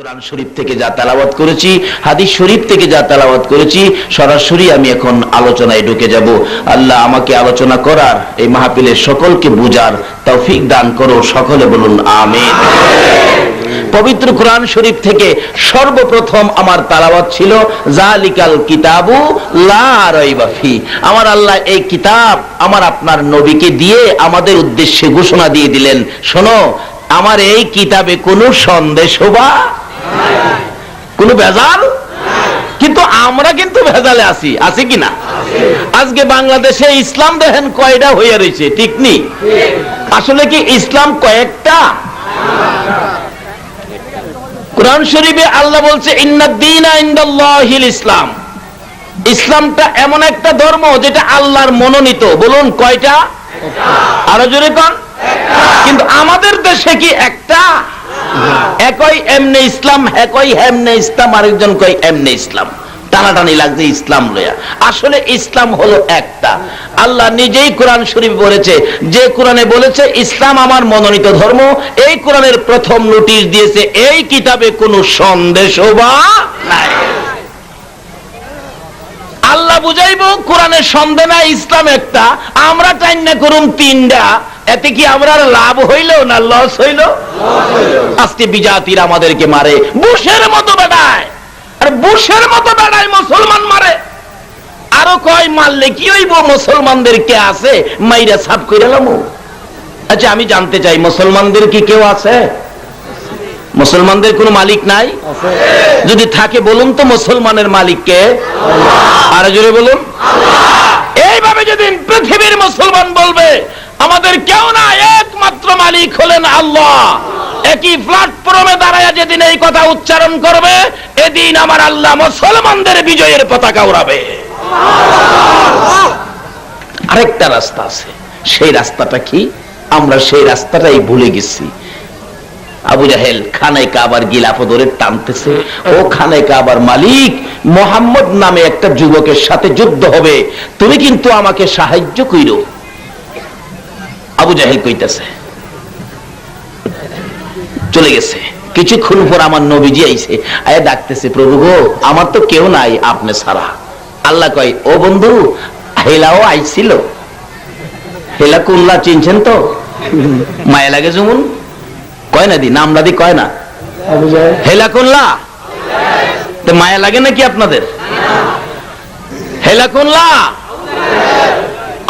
কোরআন শরীফ থেকে যা তেলাওয়াত করেছি, হাদিস শরীফ থেকে যা তেলাওয়াত করেছি, সরাসরি আমি এখন আলোচনায় ঢুকে যাব। আল্লাহ আমাকে আলোচনা করার, এই মাহফিলের সকলকে বুঝার তৌফিক দান করো। সকলে বলুন আমিন। পবিত্র কোরআন শরীফ থেকে সর্বপ্রথম আমার তেলাওয়াত ছিল জালিকাল কিতাবু লা রাইবা ফি। আমার আল্লাহ এই কিতাব আমার আপনার নবীকে দিয়ে আমাদের উদ্দেশ্যে ঘোষণা দিয়ে দিলেন, শোনো, আমার এই কিতাবে কোনো সন্দেহ বা কোন ভেজাল, কিন্তু আমরা কিন্তু ভেজালে আছি, আছি কিনা? আজকে বাংলাদেশে ইসলাম দেখেন কয়টা হয়ে রয়েছে, ঠিক নি? আসলে কি ইসলাম কয়েকটা? কোরআন শরীফে আল্লাহ বলছে ইন্নাদ-দীনা ইনদাল্লাহিল ইসলাম। ইসলামটা এমন একটা ধর্ম যেটা আল্লাহর মনোনীত। বলুন কয়টা? আরো জোরে কোন? কিন্তু আমাদের দেশে কি একটা? একই এমনে ইসলাম, একই হেমনে ইসলাম, আরেকজন কই এমনে ইসলাম, টানাটানি লাগছে ইসলাম লয়া। আসলে ইসলাম হলো একটা। আল্লাহ নিজেই কোরআন শরীফ বলেছে, যে কোরআনে বলেছে ইসলাম আমার মনোনীত ধর্ম, এই কোরআনের প্রথম নোটিশ দিয়েছে এই কিতাবে কোনো সন্দেহ বা নাই। আল্লাহ বুঝাইবো কোরআনের সন্দেহ নাই, ইসলাম একটা, আমরা চাই না করুন তিনটা। এতে কি আমরা লাভ হইল না লস হইল? আজকে বিজাতির আমাদেরকে মারে বুশের মতো বেড়ায়, আর বুশের মতো বেড়ায় মুসলমান মারে। আরো কয় মারলে কি হইব? মুসলমানদের কে আছে মাইরা সাফ কইরালাম। আচ্ছা আমি জানতে চাই, মুসলমানদের কি কেউ আছে? মুসলমানদের কোন মালিক নাই? যদি থাকে বলুন তো মুসলমানের মালিক কে? আরো জোরে বলুন। এইভাবে যেদিন পৃথিবীর মুসলমান বলবে আমাদের কেউ না, একমাত্র মালিক হলেন আল্লাহ, একই প্ল্যাটফর্মে দাঁড়ায় যেদিন এই কথা উচ্চারণ করবে, এদিন আমার আল্লাহ মুসলমানদের বিজয়ের পতাকা উড়াবে। আরেকটা রাস্তা আছে, সেই রাস্তাটা কি? আমরা সেই রাস্তাটাই ভুলে গেছি। আবু জাহেল খানায় কাবার গিলাফ ধরে টানতেছে, ও খানায় কাবার মালিক, মোহাম্মদ নামে একটা যুবকের সাথে যুদ্ধ হবে, তুমি কিন্তু আমাকে সাহায্য কইরো। আবু জাহেল কইতেছে, চলে গেছে। কিছুক্ষণ পর আমার নবীজি আইছে, আয়া ডাকতেছে, প্রভু গো, আমার তো কেউ নাই আপনি ছাড়া। আল্লাহ কয়, ও বন্ধু, হেলাও আইছিল। হেলা কুল্লা চিনছেন তো? মায়া লাগে যেমন কয় না, দি নামটা দি কয় না, হেলা কুল্লা, তো মায়া লাগে নাকি আপনাদের? হেলা কুল্লা,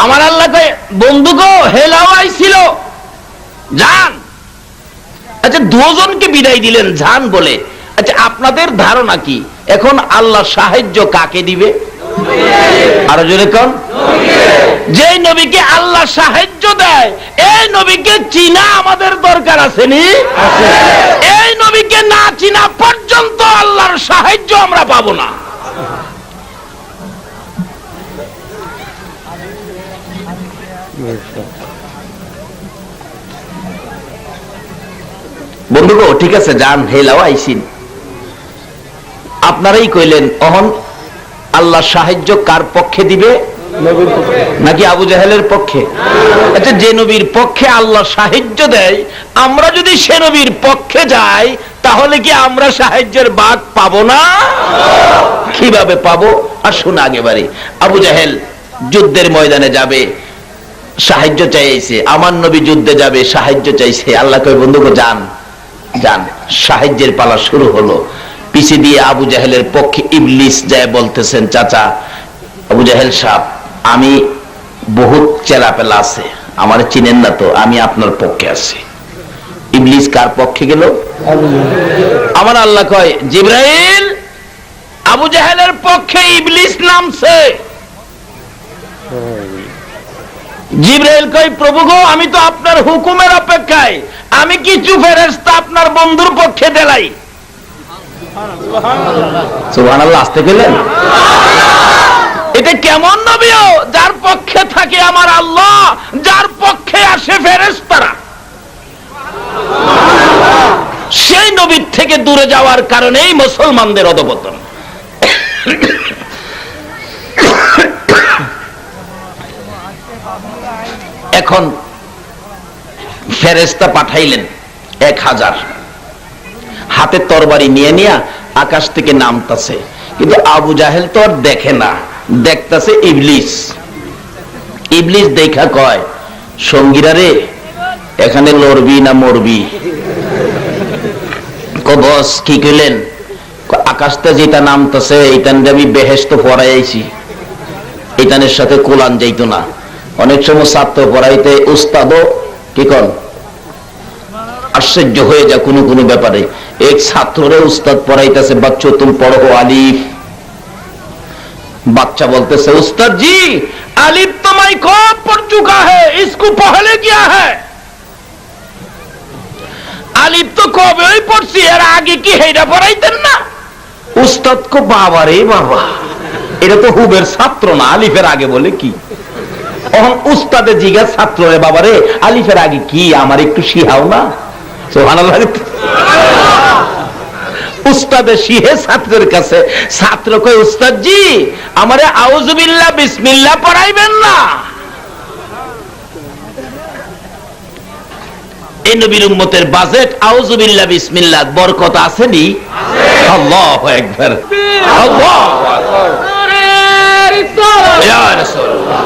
আমার আল্লাহ কয়, বন্ধু গো, হেলাও আইছিল, যান। আচ্ছা দুজনকে বিদায় দিলেন যান বলে। আচ্ছা আপনাদের ধারণা কি এখন আল্লাহ সাহায্য কাকে দিবে? আরো জোরে কোন? যে নবীকে আল্লাহ সাহায্য দেয়, এই নবীকে চিনা আমাদের দরকার আছে নি? এই নবীকে না চিনা পর্যন্ত আল্লাহর সাহায্য আমরা পাবো না। বন্ধু গো, ঠিক আছে যান, হেলাও আইসিন। আপনারাই কইলেন, অহন আল্লাহ সাহায্য কার পক্ষে দিবে? নাকি আবু জাহেলের পক্ষে? আচ্ছা যে নবীর পক্ষে আল্লাহ সাহায্য দেয়, আমরা যদি সে নবীর পক্ষে যাই, তাহলে কি আমরা সাহায্যের ভাগ পাবো না? কিভাবে পাবো? আসুন আগে বাড়ি। আবু জাহেল যুদ্ধের ময়দানে যাবে, সাহায্য চাইছে। আমার নবী যুদ্ধে যাবে, সাহায্য চাইছে। আল্লাহ কয়, বন্ধু গো যান, যান। সাহায্যের পালা শুরু হলো। পিছিয়ে দিয়ে আবু জাহেলের পক্ষে ইবলিস যায় বলতেছেন, চাচা আবু জাহেল সাহেব, আমি বহুত চেলাপেলা আছে, আমার চিনেন না তো, আমি আপনার পক্ষে আছি। ইবলিস কার পক্ষে গেল? আমার আল্লাহ কয়, জিবরাইল, আবু জাহেলের পক্ষে ইবলিস নামছে। জিবরাইল কয়, প্রভু গো, আমি তো আপনার হুকুমের অপেক্ষায়, আমি কিছু ফেরেশতা আপনার বন্ধুর পক্ষে দেলাই। সুবহানাল্লাহ, আসতে গেলেন। এটা কেমন নবী যার পক্ষে থাকে আমার আল্লাহ, যার পক্ষে আসে ফেরেশতারা? সেই নবীর থেকে দূরে যাওয়ার কারণেই মুসলমানদের অধঃপতন। এখন ফেরেশতা পাঠাইলেন 1000। হাতে তরবারি নিয়ে নিয়ে আকাশ থেকে নামতাছে, কিন্তু আবু জাহেল তো আর দেখে না, দেখতাছে ইবলিস। ইবলিস দেখা কয়, সঙ্গীরা রে, এখানে লড়বি না মরবি? বস কি কইলেন? আকাশটা যেটা নামতেছে এইটান আমি বেহেশত পড়াইছি, এইটানের সাথে কোলান যাইতো না। অনেক সময় ছাত্র পড়াইতে উস্তাদও কি কন আশ্চর্য হয়ে যায় কোনো কোনো ব্যাপারে। এক ছাত্ররে উস্তাদ পড়াইতেছে, বাচ্চা তুমি পড়ো আলিফ। বাচ্চা বলতেছে, উস্তাদ জি আলিফ তো मैं कब पढ़ चुका है, इसको पहले क्या है? আলিফ তো কবেই পড়ছি, এর আগে কি হেটা পড়াইতেন না? উস্তাদ কো বাবা রে বাবা, এটা তো হুবের ছাত্র না, আলিফের আগে বলে কি? উস্তাদে জিজ্ঞাসা ছাত্র রে, বাবা রে আলিফের আগে কি, আমার একটু শিখাও না। সুবহানাল্লাহ। উস্তাদে শিহে ছাত্রের কাছে, ছাত্র কয় উস্তাদ জি আমারে আউযু বিল্লাহ বিসমিল্লাহ পড়াইবেন না? এই নবীর উম্মতের বাজেট আউযু বিল্লাহ বিসমিল্লাহ বরকত আসেনি? আল্লাহু আকবার, আল্লাহু আকবার, ইয়া রাসূলুল্লাহ,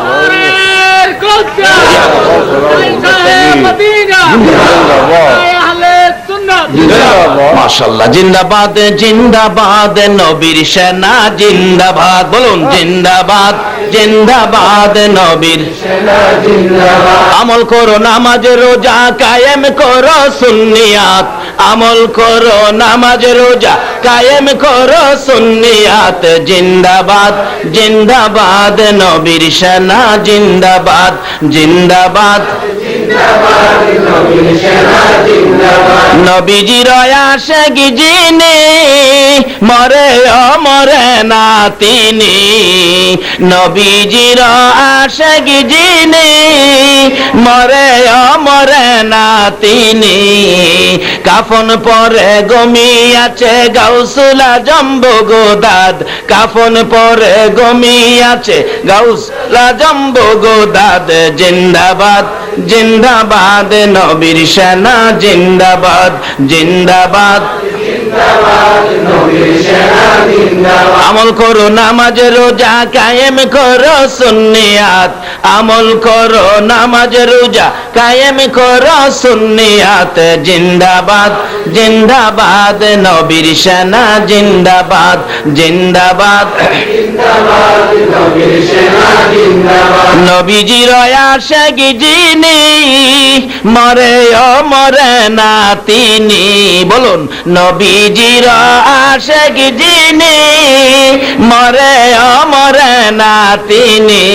মাশাআল্লাহ। জিন্দাবাদ জিন্দাবাদ নবীর সেনা জিন্দাবাদ, বলুন জিন্দাবাদ জিন্দাবাদ নবীর সেনা জিন্দাবাদ। আমল করো নামাজ রোজা কায়েম করো সুন্নিয়াত, আমল করো নামাজ রোজা কায়েম করো সুন্নিয়াত। জিন্দাবাদ জিন্দাবাদ নবীর সেনা জিন্দাবাদ, জিন্দাবাদ জিন্দাবাদ নবীর সেনা জিন্দাবাদ। নবীজির আশিক যিনি মরে মরে না তিনি, নবীজির আশিক যিনি মরে মরে না তিনি। কাফন পরে গমিয়াছে গাউসুল আজম বগদাদ, কাফন পরে গমিয়াছে গাউসুল আজম বগদাদ। জিন্দাবাদ জিন্দাবাদ নবীর সেনা জিন্দাবাদ, জিন্দাবাদ জিন্দাবাদ নবীর সেনা জিন্দাবাদ। আমল করো নামাজ রোজা কায়েম করো সুন্নিয়াত, আমল করো নামাজ রোজা কায়েম করো সুন্নিয়াত। জিন্দাবাদ জিন্দাবাদ নবীর সেনা জিন্দাবাদ, জিন্দাবাদ জিন্দাবাদ নবীর সেনা জিন্দাবাদ। নবীজির আশিক যিনি মরে মরে না তিনি, বলুন নবীজির আশিক যিনি মরে মরে না তিনি।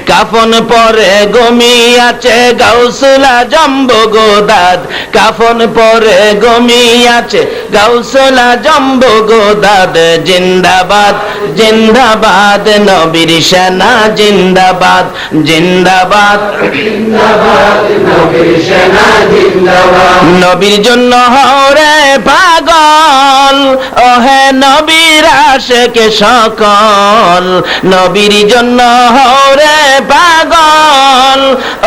কাফন পরে গমিয়াছে গাউসুল আজম বগদাদ, কাফন পরে গমিয়াছে গাউসুল আজম বগদাদ। জিন্দাবাদ জিন্দাবাদ নবীর সেনা জিন্দাবাদ, জিন্দাবাদ জিন্দাবাদ নবীর সেনা জিন্দাবাদ। নবীর জন্য হরে পাগল ওহে নবীর আশিক সকল, নবীর জন্য হরে পাগল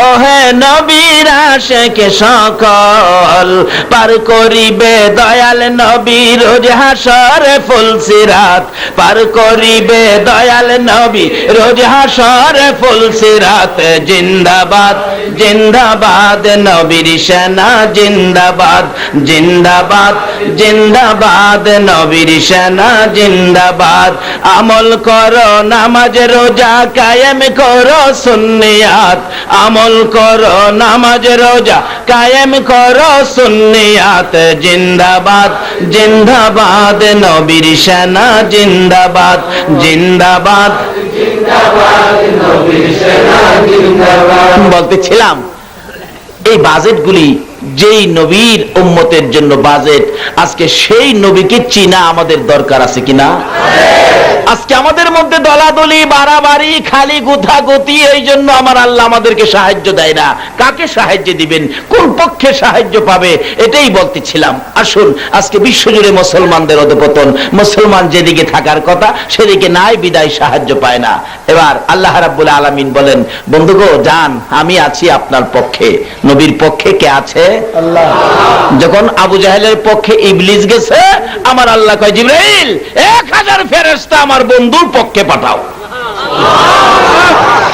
ওহে নবীর আশিক সকল। পার করিবে দয়াল নবী রোজ হাসর ফুলসিরাত, পার করিবে দয়াল নবী রোজ হাসর ফুলসিরাত। জিন্দাবাদ জিন্দাবাদ নবীর সেনা জিন্দাবাদ, জিন্দাবাদ জিন্দাবাদ নবীর সেনা জিন্দাবাদ। আমল করো নামাজ রোজা কায়েম করো সুন্নিয়াত, আমল করো নামাজ রোজা কায়েম করো সুন্নিয়াত। জিন্দাবাদ জিন্দাবাদ নবীর সেনা জিন্দাবাদ, জিন্দাবাদ জিন্দাবাদ নবীর সেনা জিন্দাবাদ। বলতেছিলাম এই বাজেটগুলি যেই নবীর উম্মতের জন্য বাজেট, আজকে সেই নবীকে চিনা আমাদের দরকার আছে কিনা? আজকে আমাদের মধ্যে দলাদলি বাড়াবাড়ি খালি গুথাগুতি, এই জন্য আমার আল্লাহ আমাদেরকে সাহায্য দেয় না। কাকে সাহায্য দিবেন, কোন পক্ষে সাহায্য পাবে, এটাই বলতেছিলাম। আসুন আজকে বিশ্বজুড়ে মুসলমানদের অধঃপতন, মুসলমান যেদিকে থাকার কথা সেদিকে নাই বিদায় সাহায্য পায় না। এবার আল্লাহ রাব্বুল আলামিন বলেন, বন্ধুগো যান, আমি আছি আপনার পক্ষে। নবীর পক্ষে কে আছে? আল্লাহ। যখন আবু জাহেলের পক্ষে ইবলিস গেছে, আমার আল্লাহ কয় জিবরাইল 1000 ফেরেশতা আমার বন্ধুর পক্ষে পাঠাও।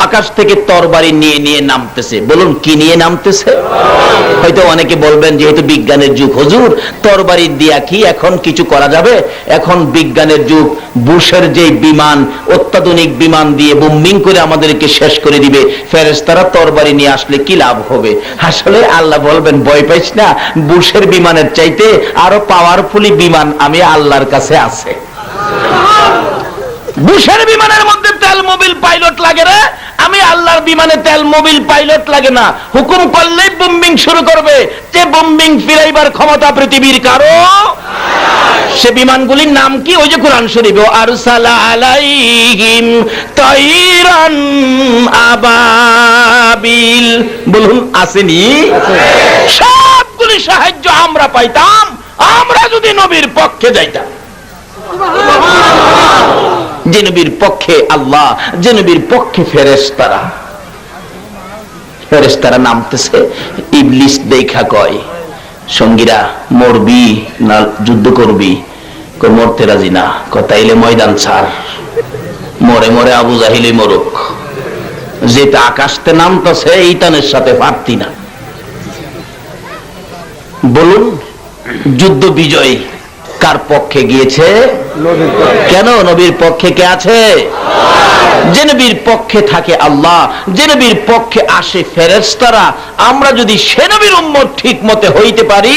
আকাশ থেকে তরবারি নিয়ে নিয়ে নামতেছে। বলুন কি নিয়ে নামতেছে? হয়তো অনেকে বলবেন যেহেতু বিজ্ঞানের যুগ, হুজুর তরবারি দিয়া কি এখন কিছু করা যাবে? এখন বিজ্ঞানের যুগ, বুশের যে বিমান, অত্যাধুনিক বিমান দিয়ে বোম্বিং করে আমাদেরকে শেষ করে দিবে, ফেরেশতারা তরবারি নিয়ে আসলে কি লাভ হবে? আসলে আল্লাহ বলবেন ভয় পাইস না, বুশের বিমানের চাইতে আরো পাওয়ারফুলি বিমান আমি আল্লাহর কাছে আছে। বুশের বিমানের মধ্যে তেল মোবিল পাইলট লাগে রে, আমি আল্লাহর বিমানে তেল মোবিল পাইলট লাগে না, হুকুম করলেই বোম্বিং শুরু করবে। যে বোম্বিং ফিরাইবার ক্ষমতা পৃথিবীর কারো, সে বিমানগুলির নাম কি? ওই যে কোরআন শরীফে আরসালা আলাইহিম তাইরান আবাবিল। বলুন আসেনি? সবগুলি সাহায্য আমরা পাইতাম আমরা যদি নবীর পক্ষে যাইতাম। যে নবীর পক্ষে আল্লাহ, যে নবীর পক্ষে ফেরেশতারা। ফেরেশতারা নামতেছে, ইবলিস দেখা কয় সঙ্গীরা মরবি না যুদ্ধ করবি? মরতে রাজি না। তাইলে ময়দান ছাড়, মরে মরে আবু জাহিলই মরুক, যেটা আকাশতে নামতেছে এইটানের সাথে পারতি না। বলুন যুদ্ধ বিজয় কার পক্ষে গিয়েছে? কেন? নবীর পক্ষে কে আছে? যে নবীর পক্ষে থাকে আল্লাহ, যে নবীর পক্ষে আসে ফেরেশতারা, আমরা যদি সে নবীর উম্মত ঠিক মতে হইতে পারি,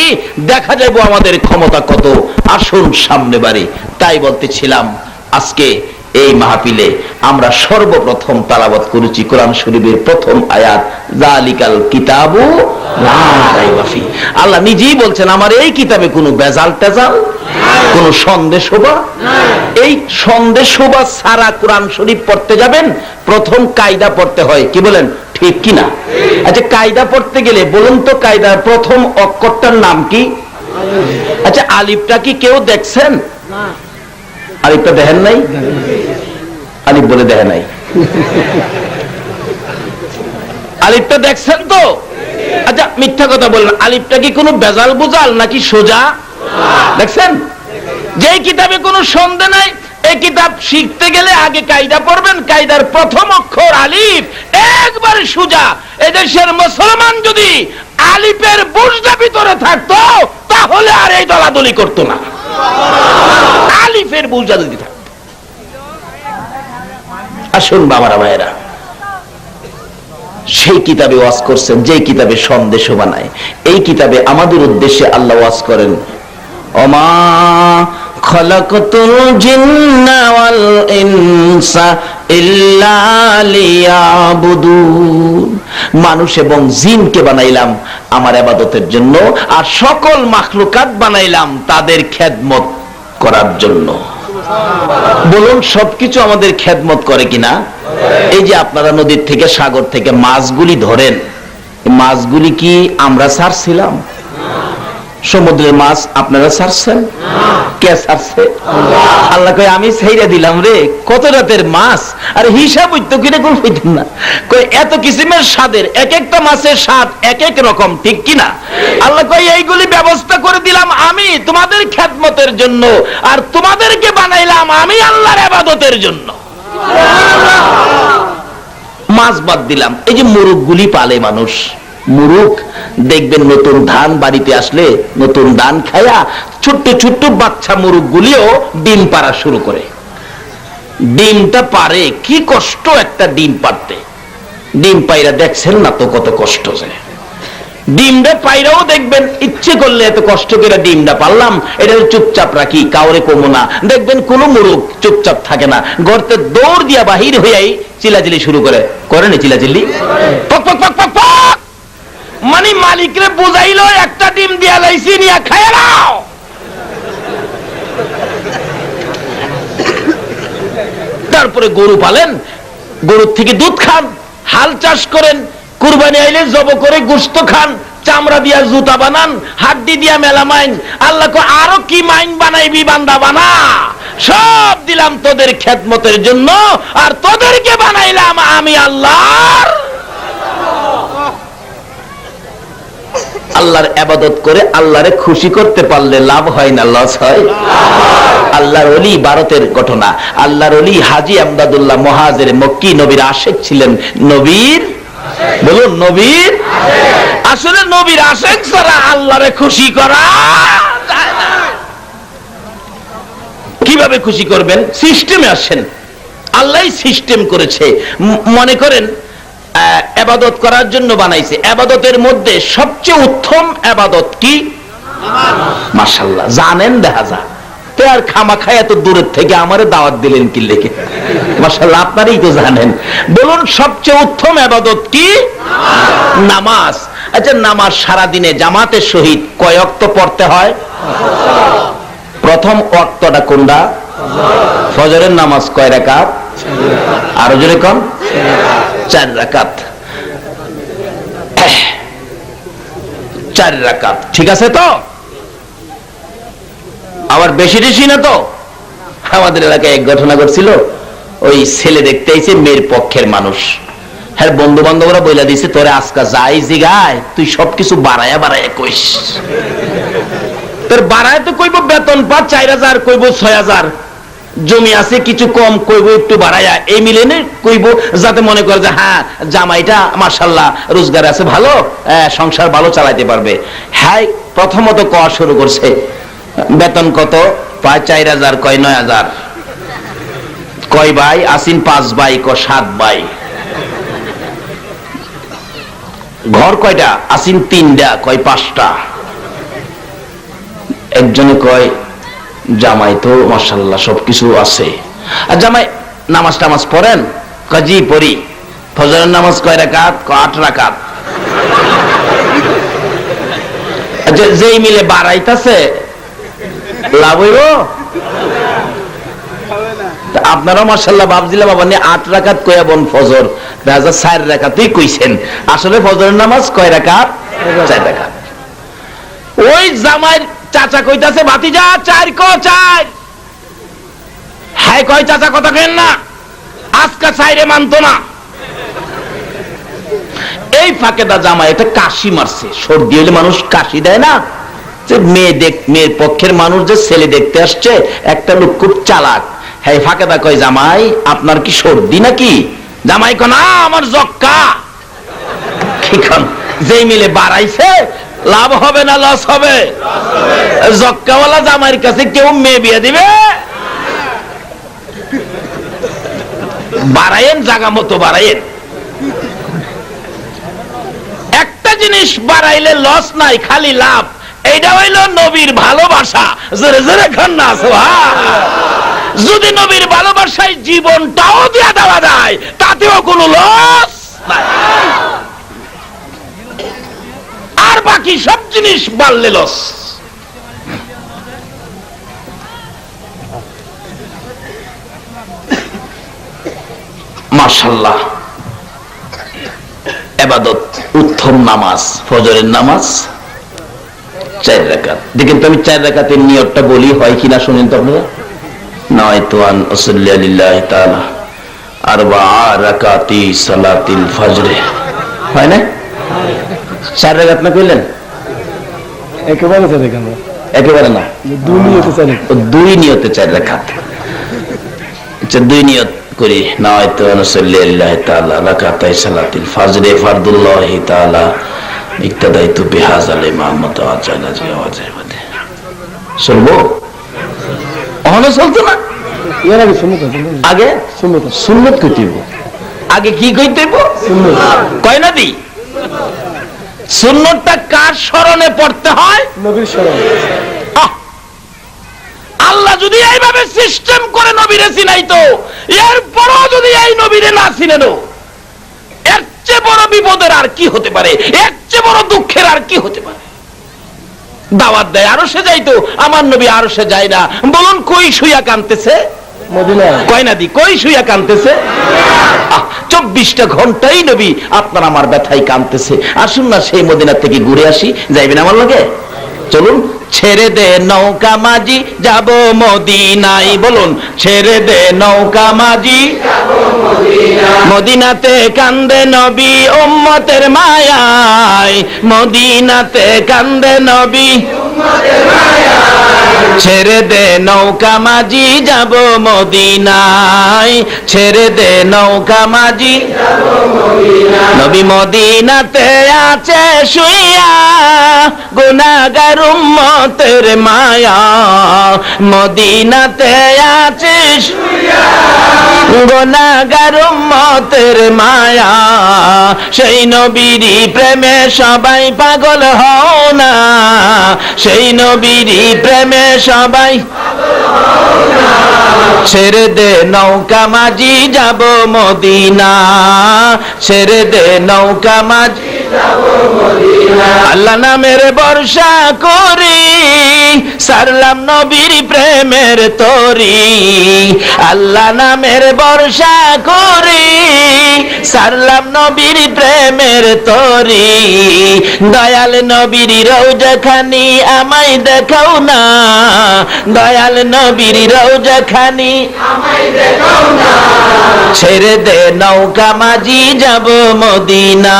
দেখা যাবে আমাদের ক্ষমতা কত। আসুন সামনে বাড়ি। তাই বলতেছিলাম আজকে এই মাহফিলে আমরা সর্বপ্রথম তালাওয়াত করেছি কোরআন শরীফের প্রথম আয়াত, যালিকাল কিতাবু লা রাইবা ফি। আল্লাহ নিজেই বলছেন আমার এই কিতাবে কোনো বেজাল টেজাল, কোন সন্দেশবা। এই সন্দেশবা ছাড়া কোরআন শরীফ পড়তে যাবেন, প্রথম কায়দা পড়তে হয়। কি বলেন? ঠিক কিনা? আচ্ছা কায়দা পড়তে গেলে বলুন তো কায়দার প্রথম অক্ষরটার নাম কি? আচ্ছা আলিফটা কি কেউ দেখছেন? আলিফটা দেখেন নাই? আলিফ বলে দেখে নাই। আলিফটা দেখছেন তো? আচ্ছা মিথ্যা কথা বললেন, আলিফটা কি কোনো বেজাল বুজাল নাকি সোজা? দেখছেন? যে কিতাবে কোনো সন্দেহ নাই, এই কিতাব শিখতে গেলে আগে কায়দা পড়বেন। কায়দার প্রথম অক্ষর আলিফ, একবারে সোজা। এদেশের মুসলমান যদি আলিফের বুঝটা ভিতরে থাকতো তাহলে আর এই দলাদলি করতো না। আলিফের বুঝটা যদি থাকতো। আসুন বাবারা ভাইয়েরা, সেই কিতাবে ওয়াজ করছেন যে কিতাবে সন্দেশ বানায়। এই কিতাবে আমাদের উদ্দেশ্যে আল্লাহ ওয়াজ করেন, ওমা খালাকাতুল জিন্না ওয়াল ইনসা ইল্লা লিয়াবুদুন। মানুষ এবং জিনকে বানাইলাম আমার ইবাদতের জন্য, আর সকল মাখলুকাত বানাইলাম তাদের খেদমত করার জন্য। বলুন সবকিছু আমাদের খেদমত করে কিনা? এই যে আপনারা নদীর থেকে সাগর থেকে মাছগুলি ধরেন, মাছগুলি কি আমরা ছাড়ছিলাম? সমুদ্রের মাছ আপনারা ছাড়ছেন? কে ছাড়ছে? আল্লাহ কয় আমি ছাইরা দিলাম রে। কত রাতের মাছ, আর হিসাব হইতো কিনা কোন হইতেন না। কয় এত কিসিমের স্বাদের, এক একটা মাছের স্বাদ এক এক রকম, ঠিক কিনা? আল্লাহ কয় এইগুলি ব্যবস্থা করে দিলাম আমি তোমাদের খেদমতের জন্য, আর তোমাদেরকে বানাইলাম আমি আল্লাহর ইবাদতের জন্য। মাছ বাদ দিলাম। এই যে মুরগগুলি পালে মানুষ, মুরুক দেখবেন নতুন ধান বাড়িতে আসলে নতুন ধান খায়া ছোট্ট ছোট্ট বাচ্চা মুরুক গুলিও ডিম পাড়া শুরু করে। ডিমটা পারে, কি কষ্ট একটা ডিম পারতে। ডিম পাইরা দেখছেন না তো কত কষ্ট যায়। ডিমটা পাইরাও দেখবেন ইচ্ছে করলে এত কষ্ট করে ডিমটা পারলাম, এটা চুপচাপ রাখি, কাউরে কমো না। দেখবেন কোন মুরুক চুপচাপ থাকে না, গর্তে দৌড় দিয়া বাহির হইয়াই চিলাচিলি শুরু করে। করেনি চিলাচিল্লি? পক পক পক পক পক, মানে মালিকরে বুঝাইলো একটা ডিম দিয়া লাইছি নিয়া খায় নাও। তারপরে গরু পালেন, গরুর থেকে দুধ খান, হাল চাষ করেন, কুরবানি আইলে জব করে গোশত খান, চামড়া দিয়া জুতা বানান, হাড্ডি দিয়া মেলা মাইন। আল্লাহ কো আরো কি মাইন বানাইবি বান্দা বানা, সব দিলাম তোদের খেদমতের জন্য, আর তোদেরকে বানাইলাম আমি আল্লাহর। আল্লাহর ইবাদত করে আল্লাহরে খুশি করতে পারলে লাভ হয় না লস হয়? আল্লাহর ওলি, ভারতের ঘটনা, আল্লাহর ওলি হাজী আমদাদুল্লাহ মুহাজির মক্কি নবীর আশিক ছিলেন। নবীর, বলুন নবীর, আসলে নবীর আশিক ছাড়া আল্লাহরে খুশি করা যায় না। কিভাবে খুশি করবেন? সিস্টেমে আসেন। আল্লাহই সিস্টেম করেছে। মনে করেন ইবাদত করার জন্য বানাইছে। ইবাদতের মধ্যে সবচেয়ে উত্তম ইবাদত কি? মাশাআল্লাহ, জানেন দেখা যায় তো আর খামাখা এত দূরের থেকে আমারে দাওয়াত দিলেন কি লেগে? মাশাআল্লাহ, আপনারই তো জানেন। বলুন সবচেয়ে উত্তম ইবাদত কি? নামাজ। আচ্ছা, নামাজ সারা দিনে জামাতের সহিত কয় ওয়াক্ত পড়তে হয়? প্রথম ওয়াক্তটা কোনটা? ফজরের নামাজ কয় রাকাত? আরো জোরে কোন? 4 রাকাত। 4 রাকাত, ঠিক আছে তো? আবার বেশি বেশি না তো? আমাদের এলাকায় এক ঘটনা ঘটছিল। ওই ছেলে দেখতে আইছে মেয়ের পক্ষের মানুষ। হ্যাঁ, বন্ধু বান্ধবরা বইলা দিছে, তোরে আজকা যাই জিগায় তুই সবকিছু বাড়ায়া বাড়ায়া কইস। তোর বাড়ায় তো কইব বেতন পা 4000, কইব 6000, জমি আছে কিছু কম, কইব একটু বাড়ায়া, এই মিলে নে কইব, যাতে মনে করে যে হ্যাঁ জামাইটা মাশাআল্লাহ রোজগার আছে ভালো, সংসার ভালো চালাইতে পারবে। হ্যাঁ, প্রথমত কওয়া শুরু করছে, বেতন কত? প্রায় 4000, কয় 9000। কয় ভাই? আসিন 5 ভাই, ক 7 ভাই। ঘর কয়টা? আসিন 3টা, কয় 5টা। একজনে কয় জামাই তো মাশাআল্লাহ সবকিছু আছে। আর জামাই নামাজ টামাজ পড়েন? কাজী পড়ি। ফজরের নামাজ কয় রাকাত? 8 রাকাত। যেই মিলে বাড়াইতাছে লাভ হইব? আপনারা মাশাআল্লাহ ভাবছিলাম বাবা নিয়ে 8 রাকাত কইয়া বন ফজর, 4 রাকাতই কইছেন। আসলে ফজরের নামাজ কয় রাকাত? 4 রাকাত। ওই জামাই চাচা কইতাছে ভাতিজা 4 কো 4। হ্যাঁ কয় চাচা কথা কেন না, আজকা 4 মানতো না। এই ফাঁকেদা জামাই একটা কাশি মারছে। সর্দি হলে মানুষ কাশি দেয় না? যে মেয়ের পক্ষের মানুষ যে ছেলে দেখতে আসছে, একটা লোক খুব চালাক। হ্যাঁ ফাঁকেদা কয় জামাই আপনার কি সর্দি নাকি? জামাই কয় না, আমার জক্কা। যেই মিলে বাড়াইছে লাভ হবে না লস হবে? জক্কাওয়ালা জামাইয়ের কাছে কেউ মেয়ে বিয়ে দিবে? বাড়াইয়েন, জাগা মতো বাড়াইয়েন। একটা জিনিস বাড়াইলে লস নাই, খালি লাভ। এইটা হইল নবীর ভালোবাসা। জোরে জোরে খান না সুবহান। যদি নবীর ভালোবাসায় জীবনটাও দিয়ে দেওয়া যায়, তাতেও কোনো লস নাই। আর বাকি সব জিনিস বাড়লে লস। মাশাআল্লাহ, ইবাদত উত্তম নামাজ, ফজরের নামাজ 4 রাকাত। দেখেন তো আমি 4 রাকাতের নিয়তটা বলি, হয় কিনা শুনেন তো আপনারা। নাওয়াইতু আন উসাল্লি লিল্লাহি তাআলা 4 রাকাতি সালাতিল ফজর। হয় না? 4 রাকাত না কইলেন? একেবারে তো দেখেন না, একেবারে না, 2 নিয়তে 4 রাকাত। আচ্ছা, 2 নিয়ত করি। নাওয়াইতু আন উসাল্লি লিল্লাহি তাআলা রাকাতাই সালাতিল ফজর ফারদুল্লাহি তাআলা ইক্তাদাইতু বিহাযাল ইমামাত ওয়া জানাজি ওয়াজিবাতে। শুনবো? ওখানে চলতো না? এর আগে সুন্নত, আগে সুন্নত, সুন্নত কইতে হইব। আগে কি কইতে হইব? সুন্নত। কয় না দি? সুন্নতটা কার স্মরণে পড়তে হয়? নবীর স্মরণে। আল্লাহ যদি এইভাবে সিস্টেম করে নবীরে চিনাইতো, এরপরও যদি এই নবীরে না চিনেনো, এর চেয়ে বড় বিপদের আর কি হতে পারে? এর চেয়ে বড় দুঃখের আর কি হতে পারে? দাওয়াত দেয় আরশে যাইতো, আমার নবী আরশে যায় না। বলুন কই শুইয়া কাঁদতেছে? মদিনায়। কয় না দি? কই শুইয়া কাঁদতেছে? 24টা ঘন্টাই নবী আপনার আমার ব্যথায় কাঁদতেছে। আসুন না সেই মদিনা থেকে ঘুরে আসি, যাইবেন আমার লগে? চলুন ছেড়ে দে নৌকা মাঝি যাব মদিনায়। বলুন, ছেড়ে দে নৌকা মাঝি মদিনাতে কান্দে নবী উম্মতের মায়ায়, মদিনাতে কান্দে নবী ছেড়ে দে নৌকা মাঝি যাব মদিনায়, ছেড়ে দে নৌকা মাঝি নবী মদিনাতে আছে শুইয়া গুনাহগার উম্মতের মায়া, মদিনাতে আছে শুইয়া গুনাহগার উম্মতের মায়া। সেই নবীরই প্রেমে সবাই পাগল হও না, সেই নবীরই প্রেমে সবাই ছেড়ে দে নৌকা মাঝি যাব মদিনা, ছেড়ে দে নৌকা মাঝি যাব মদিনা। আল্লাহ নামের বর্ষা করি সারলাম নবীর প্রেমের তরি, আল্লাহ নামের বর্ষা করি সারলাম নবীর প্রেমের তরি। দয়াল নবীর রওজা খানি আমায় দেখাও না, দয়াল নবীর রওজা খানি আমায় দেখাও না। ছেড়ে দে নৌকা মাঝি যাব মদিনা,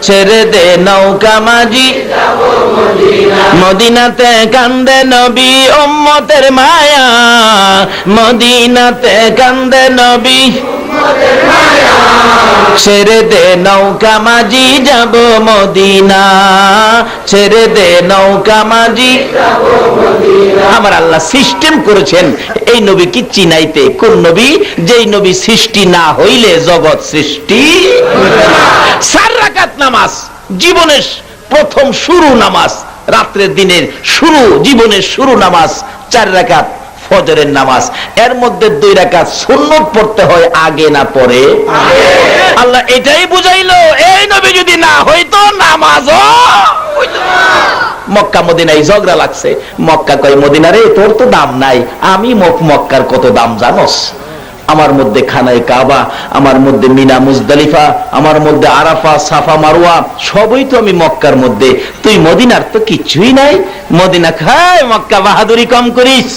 ছেড়ে দে নৌকা মাঝি যাব মদিনা। মদিনাতে কান্দে নবী উম্মতের মায়া, মদিনাতে কান্দে নবী উম্মতের মায়া। ছেড়ে দে নৌকা মাঝি যাব মদিনা, ছেড়ে দে নৌকা মাঝি যাব মদিনা। আমার আল্লাহ সিস্টেম করেছেন এই নবীকে চিনাইতে। কোন নবী? যেই নবী সৃষ্টি না হইলে জগৎ সৃষ্টি। 4 রাকাত নামাজ জীবনের প্রথম শুরু নামাজ, রাত্রের দিনের শুরু, জীবনের শুরু নামাজ 4 রাকাত ফজরের নামাজ। এর মধ্যে 2 রাকাত সুন্নত পড়তে হয়, আগে না পরে? আল্লাহ এটাই বুঝাইলো এই নবী যদি না হইতো নামাজও হইতো না। মক্কা মদিনায় ঝগড়া লাগছে। মক্কা কয় মদিনারে তোর তো দাম নাই, আমি মক্কার কত দাম জানোস? আমার মধ্যে খানায় কাবা, আমার মধ্যে মিনা মুজদালিফা, আমার মধ্যে আরাফা সাফা মারওয়া, সবই তো আমি মক্কার মধ্যে। তুই মদিনার তো কিছুই নাই। মদিনা খায় মক্কা বাহাদুরি কম করিস,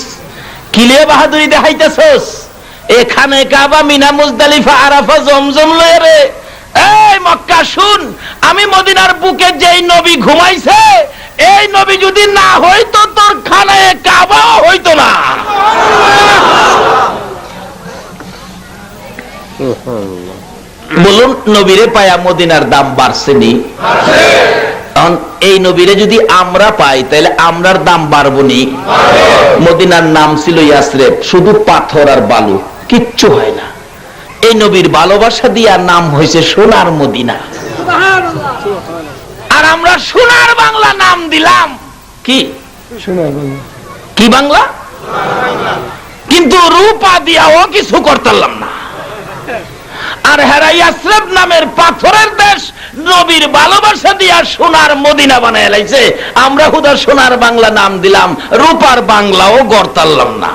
কিলে বাহাদুরি দেখাইতেছস? এখানে কাবা মিনা মুজদালিফা আরাফা জমজম লয়ে রে। এই মক্কা শুন, আমি মদিনার বুকে যেই নবী ঘুমাইছে এই নবী যদি না হইতো তোর খানায় কাবাও হইতো না। বলুন, নবীরে পায়া মদিনার দাম বাড়ছে নি? এই নবীরে যদি আমরা পাই তাহলে আমরার দাম বাড়বো নি? মদিনার নাম ছিল ইয়াসরেব, শুধু পাথর আর বালু, কিচ্ছু হয় না। এই নবীর ভালোবাসা দিয়া নাম হয়েছে সোনার মদিনা। আর আমরা সোনার বাংলা নাম দিলাম। কি কি বাংলা? কিন্তু রূপা দিয়াও কিছু করতাম না। আর হেরা ইয়াসরিব নামের পাথরের দেশ নবীর ভালোবাসা দিয়া সোনার মদিনা বানায় লাইছে। আমরা হুদা সোনার বাংলা নাম দিলাম, রূপার বাংলাও গড়তাল্লাম না।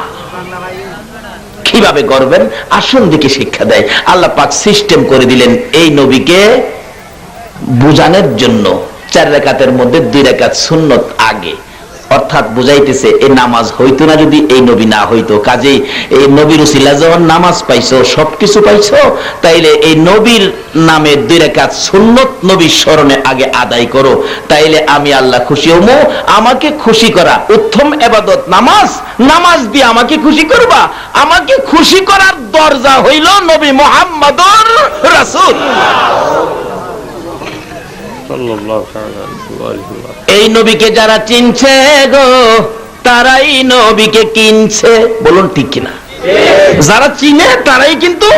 কিভাবে করবেন আসুন দিকে শিক্ষা দেয়। আল্লাহ পাক সিস্টেম করে দিলেন এই নবীকে বুঝানোর জন্য। 4 রাকাতের মধ্যে 2 রাকাত সুন্নত আগে, অর্থাৎ বুঝাইতেছে এই নামাজ হইতো না যদি এই নবী না হইতো। কাজেই এই নবীর উসিলা যখন নামাজ পাইছো, সবকিছু পাইছো, তাইলে এই নবীর নামে 2 রাকাত সুন্নত নবীর স্মরণে আগে আদায় করো, তাইলে আমি আল্লাহ খুশি হবো। আমাকে খুশি করা উত্তম ইবাদত নামাজ, নামাজ দিয়ে আমাকে খুশি করবা। আমাকে খুশি করার দরজা হইল নবী মুহাম্মদুর রাসূল। এই নবীকে যারা চিনছে গো তারাই নবীকে কিনছে। বলুন ঠিক কিনা? যারা চিনে তারাই কিন্তু।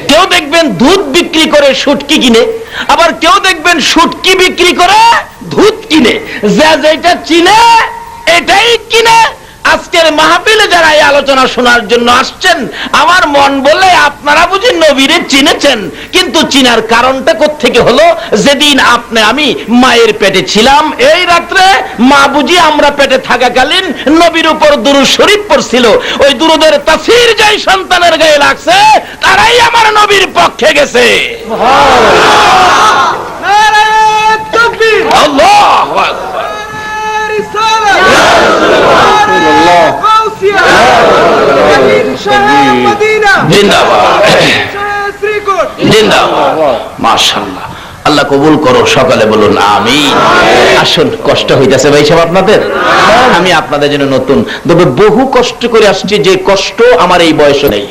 কেউ দেখবেন দুধ বিক্রি করে শুটকি কিনে, আবার কেউ দেখবেন শুটকি বিক্রি করে দুধ কিনে। যেটা চিনে এটাই কিনে। আজকের মাহফিলে যারা এই আলোচনা শোনার জন্য আসছেন, আমার মন বলে আপনারা বুঝি নবীরে চিনেছেন, কিন্তু চিনার কারণটা কোত্থেকে হলো? যেদিন আপনি আমি মায়ের পেটে ছিলাম, এই রাত্রে মা বুঝি আমরা পেটে থাকাকালীন নবীর উপর দুরূদ শরীফ পড়ছিল। ওই দুরূদের তাফসীর যেই সন্তানের গায়ে লাগছে তারাই আমার নবীর পক্ষে গেছে। আল্লাহু আকবার। জিন্দাবাদ, জিন্দাবাদ। মাশাআল্লাহ, আল্লাহ কবুল করো। সকালে বলুন আমিন। আসুন, কষ্ট হইতেছে ভাই সাহেব আপনাদের? আমি আপনাদের জন্য নতুন, তবে বহু কষ্ট করে আসছি, যে কষ্ট আমার এই বয়সে নেই।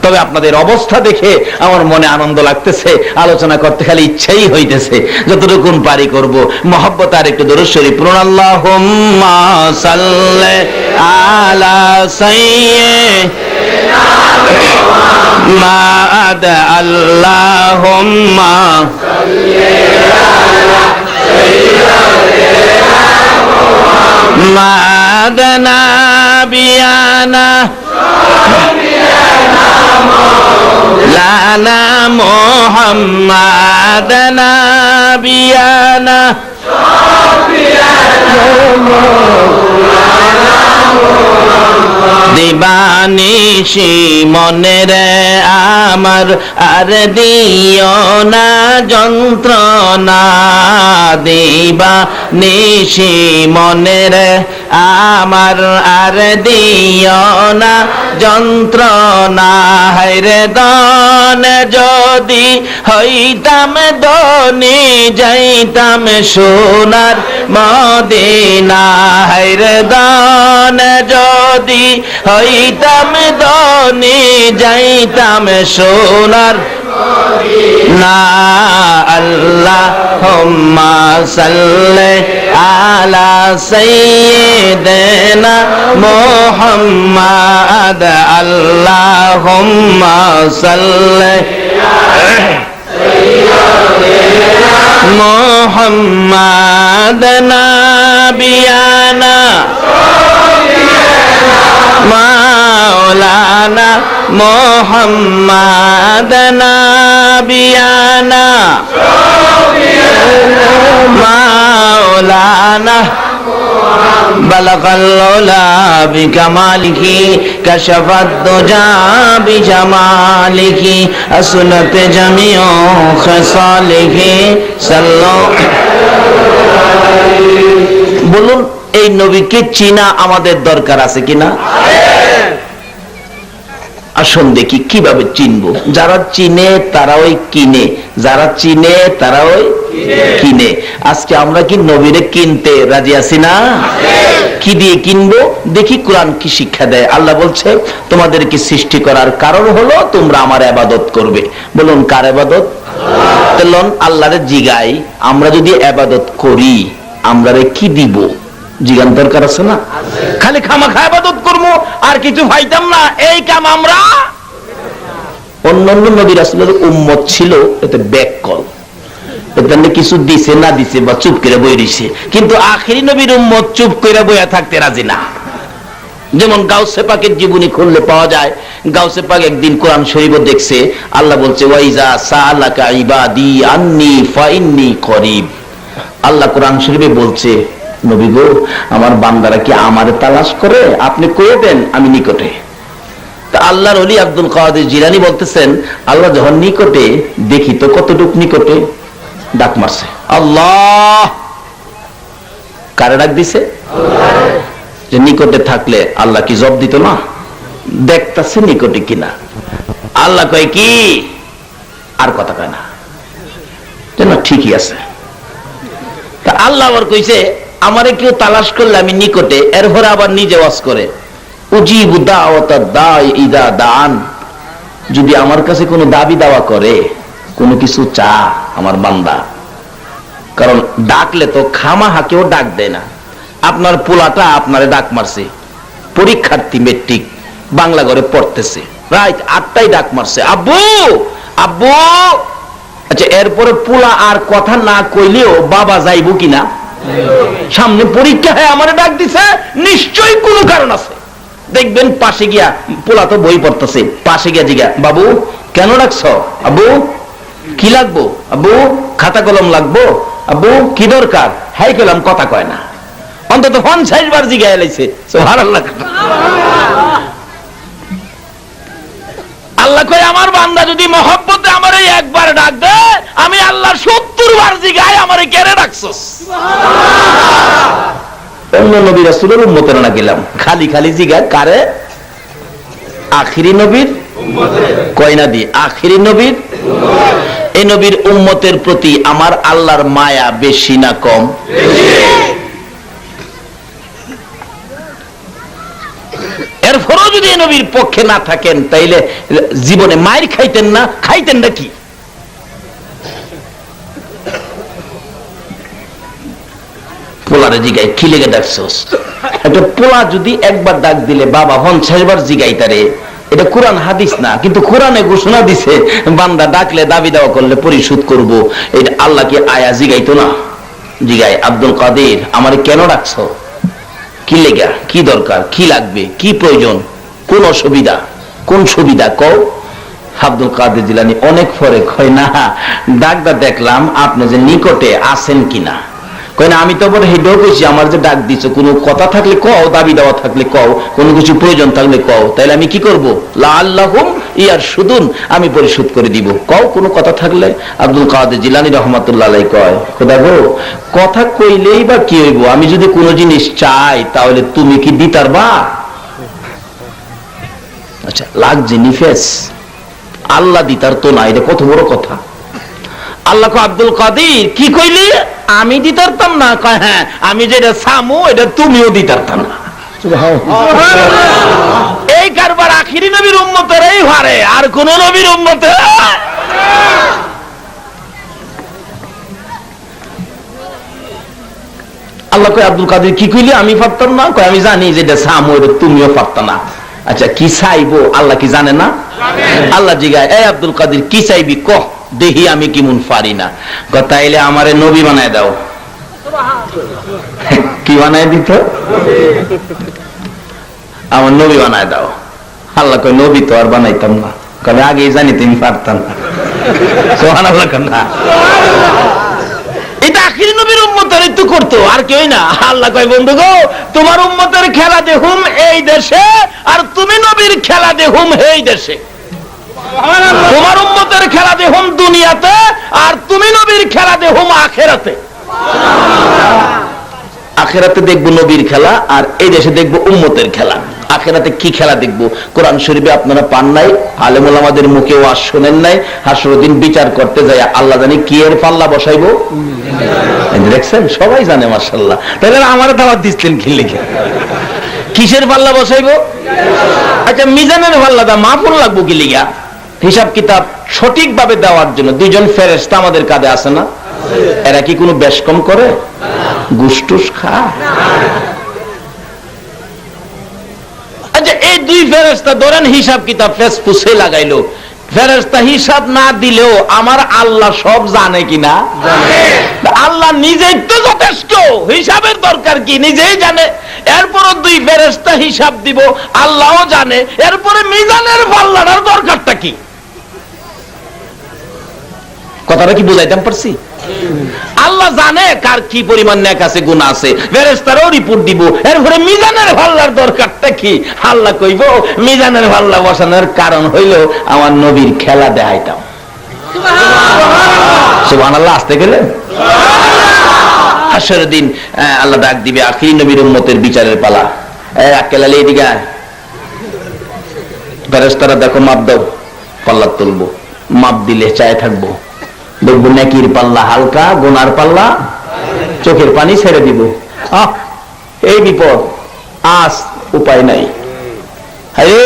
তবে আপনাদের অবস্থা দেখে আমার মনে আনন্দ লাগতেছে, আলোচনা করতে খালি ইচ্ছাই হইতেছে। যতটুকু পারি করব। মহব্বত আর একটু দরুদ শরীফ পড়ুন। আল্লাহুম্মা সাল্লি আলা সাইয়্যিদিনা মুহাম্মাদ। আল্লাহুম্মা সাল্লি আলা সাইয়্যিদিনা মুহাম্মাদ নাবিয়ানা লানা মুহাম্মাদ নাবিয়ানা দিবানিশি মনের আমার আর দিও না যন্ত্রণা। দিবানিশি মনের আমার আর দিও না যন্ত্রণা। হায়রে দান যদি হইতাম ধনী, যাইতাম সোনার মদিনা। হায়রে দান যদি হইতাম ধনী, যাইতাম সোনার না। আল্লাহুম্মা সাল্লি আলা সাইয়্যিদিনা মুহাম্মাদ। আল্লাহুম্মা সাল্লি মুহাম্মাদ নাবিয়ানা মাওলানা মুহাম্মাদ নাবিয়ানা মাওলানা বালাগাল উলা বিকামালিহি কাশাফাদ দুজা বিজামালিহি আসনাত জামিউ খাসালিহি সাল্লাল্লাহু। বলুন, এই নবীকে চিনা আমাদের দরকার আছে কিনা? আসুন দেখি কিভাবে চিনবো। যারা চিনে তারা ওই কিনে, যারা চিনে তারা ওই কিনে। আজকে আমরা কি নবীরে কিনতে রাজি আছি না? কি দিয়ে কিনবো দেখি। কোরআন কি শিক্ষা দেয়? আল্লাহ বলছে, তোমাদেরকে সৃষ্টি করার কারণ হলো তোমরা আমার ইবাদত করবে। বলুন, কার ইবাদত? চলুন আল্লাহরে জিগাই, আমরা যদি ইবাদত করি আমরারে কি দিব? জিগান দরকার আছে না? খালি খামাখা ইবাদত করবো আর কিছু পাইতাম না, এই কাম আমরা। অন্যান্য নবী রাসূলের উম্মত ছিল এতে ব্যাককল, এতে কিছু দিছে না দিছে বা চুপ করে বই রইছে। কিন্তু আখেরি নবীর উম্মত চুপ করে বইয়া থাকতে রাজি না। যেমন গাউসে পাকের জীবনী খুললে পাওয়া যায়, গাউসে পাক একদিন কোরআন শরীফ দেখছে, আল্লাহ বলছে ওয়াইজা সাআলাকা ইবাদি আন্নী ফাইন্নী করিব। আল্লাহ কোরআন শরীফে বলছে, নবী গো, আমার বান্দারা কি আমারে তালাশ করে? আপনি কয়ে দেন আমি নিকটে। তা আল্লাহর ওলি আব্দুল কাদের জিলানী বলতেছেন, আল্লাহ যখন নিকটে, দেখি তো কতটুক নিকটে। ডাক মারছে, আল্লাহ। কারে ডাক দিছে? যে নিকটে থাকলে আল্লাহ কি জবাব দিত না? দেখতাছে নিকটে কিনা। আল্লাহ কয় কি? আর কথা কয় না, ঠিকই আছে। তা আল্লাহ আবার কইছে, আমারে কেউ তালাশ করলে আমি নিকটে। এরপরে আবার নিজে ওয়াজ করে, উজিবু দাওয়াতাদ দাঈ ইযা দাআন। যদি আমার কাছে কোনো দাবি দাওয়া করে, কোনো কিছু চা আমার বান্দা, কারণ ডাকলে তো খামাহা কেউ ডাক দেয় না। আপনার পোলাটা আপনারে ডাক মারছে, পরীক্ষার্থী মেট্রিক বাংলা ঘরে পড়তেছে, রাইট 8টায় ডাক মারছে, আব্বু আব্বু। আচ্ছা, এরপরে পোলা আর কথা না কইলেও বাবা যাইব কিনা? সামনে পরীক্ষা, হ্যাঁ আমারে ডাক দিছে, নিশ্চয়ই কোনো কারণ আছে। দেখবেন পাশে গিয়া, পোলা তো বই পড়তেছে, পাশে গিয়া জিগা, বাবু কেন ডাকছ? আব্বু কি লাগবো? আব্বু খাতা কলম লাগবো? আব্বু কি দরকার? হাই কলম কথা কয় না, অন্তত 50 বার জিগা এলাইছে। সুবহানাল্লাহ। আল্লাহ কয়, আমার বান্দা যদি মহব্বতে আমারে একবার ডাক দেয়, আমি আল্লাহ 70 বার জিগাই আমারে কেন ডাকছস? অন্য নবী রাসূলের উম্মতের না গেলাম, খালি খালি জিগা কারে? আখিরি নবীর কয়না দিয়ে আখিরি নবীর এই নবীর উম্মতের প্রতি আমার আল্লাহর মায়া বেশি না কম? এরপরও যদি এই নবীর পক্ষে না থাকেন তাইলে জীবনে মায়ের খাইতেন না, খাইতেন না কি? পোলারে জিগাই কি লেগে ডাকছস? একটা পোলা যদি একবার ডাক দিলে বাবা 50 বার জিগাই তারে, এটা কোরআন হাদিস না, কিন্তু কোরআনে ঘোষণা দিছে বান্দা ডাকলে দাবি দাওয়া করলে পরিশোধ করব। এটা আল্লাহ কি আয়া জিগাইতো না? জিগাই, আব্দুল কাদের আমারে কেন ডাকছো? কি লেগা, কি দরকার, কি লাগবে, কি প্রয়োজন, কোন অসুবিধা, কোন সুবিধা কও। আব্দুল কাদের জিলানী অনেক পরে কয়, না ডাকটা দেখলাম আপনি যে নিকটে আছেন কিনা। কয় না, আমি তো বড় হেডেও কইছি আমার যে ডাক দিছো, কোনো কথা থাকলে কও, দাবি দেওয়া থাকলে কও, কোনো কিছু প্রয়োজন থাকলে কও, তাইলে আমি কি করব? লাআল্লাহুম ইয়ারশুদুন, আমি পরিশোধ করে দিব। কও কোনো কথা থাকলে। আব্দুল কাদের জিলানী রাহমাতুল্লাহ আলাইহি কয়, খোদা গো কথা কইলেই বা কি হইব, আমি যদি কোনো জিনিস চাই তাহলে তুমি কি দিতারবা? আচ্ছা লাগছে নিফেস, আল্লাহ দিতার তো না, এটা কত বড় কথা। আল্লাহ কো, আব্দুল কাদের কি কইলি? আমি দিতারতাম না? কয় হ্যাঁ, আমি যেটা সামু এটা তুমিও দিতারতাম না। এই কারবার আখিরি নবীর উম্মতেরই হারে, আর কোন নবীর উম্মতে। আল্লাহ কয়, আব্দুল কাদের কি কইলি? আমি পারতাম না? কয় আমি জানি যেটা সামু এটা তুমিও পারত না। আচ্ছা কি চাইবো আল্লাহ কি জানে না? আল্লাহ জিগায়, এই আব্দুল কাদের কি চাইবি কহ, দেখি আমি কেমন পারি না। তাইলে আমারে নবী বানায় দাও। কি বানায় দিত? আমার নবী বানায় দাও। আল্লাহ কয়, নবী তো আর বানাইতাম না। কবে আগেই জানি তুমি পারতাম না। সুবহানাল্লাহ না, এটা আখিরি নবীর উম্মতেরই তো করতো, আর কেউই না। আল্লাহ কয়, বন্ধু গো তোমার উম্মতের খেলা দেখুম এই দেশে, আর তুমি নবীর খেলা দেখুম এই দেশে। তোমার উম্মতের খেলা দেখুম দুনিয়াতে, আর তুমি নবীর খেলা দেখুম আখিরাতে। আখিরাতে দেখবো নবীর খেলা, আর এই দেশে দেখবো উম্মতের খেলা। আখিরাতে কি খেলা দেখবো? কোরআন শরীফে আপনারা পান নাই, আলেম ওলামাদের মুখে ওয়াজ শোনেন নাই। হাসরের দিন বিচার করতে যায় আল্লাহ জানি কি এর পাল্লা বসাইবো। দেখছেন সবাই জানে মাশাআল্লাহ। তাহলে আমার দাওয়াত দিচ্ছেন কি লিখে? কিসের পাল্লা বসাইবো? আচ্ছা মিজানের পাল্লা দা মাফুল লাগবো কি লিগা? হিসাব কিতাব সঠিকভাবে দেওয়ার জন্য দুইজন ফেরেশতা আমাদের কাঁধে আছে না? এরা কি কোনো বেশ কম করে? গুস্টুস খায়? আচ্ছা এই দুই ফেরেশতা ধরেন হিসাব কিতাব ফেস পুষে লাগাইলো, ফেরেশতা হিসাব না দিলেও আমার আল্লাহ সব জানে কিনা? আল্লাহ নিজেই তো যথেষ্ট, হিসাবের দরকার কি? নিজেই জানে। এরপরও দুই ফেরেশতা হিসাব দিব, আল্লাহও জানে। এরপরে মিজানের পাল্লাটার দরকারটা কি? কথাটা কি বুঝাইতাম পারছি? আল্লাহ জানে কার কি পরিমাণ নেক আছে, গুনাহ আছে, ফেরেশতারও রিপোর্ট দিব। এরপরে মিজানের পাল্লার দরকারটা কি? আল্লাহ কইব মিজানের পাল্লা বসানোর কারণ হইল আমার নবীর খেলা দেখাইতাম। সুবহানাল্লাহ। আসতে গেলে হাসরের দিন আল্লাহ ডাক দিবে, আখিরি নবীর উম্মতের বিচারের পালা। আকেলালে এদিকে ফেরেশতারা দেখো মাপ দাও, পাল্লা তুলবো। মাপ দিলে চায় থাকবো, দেখবো নেকির পাল্লা হালকা, গুনার পাল্লা চোখের পানি ছেড়ে দিব। এই বিপদ, আজ উপায় নাই। আরে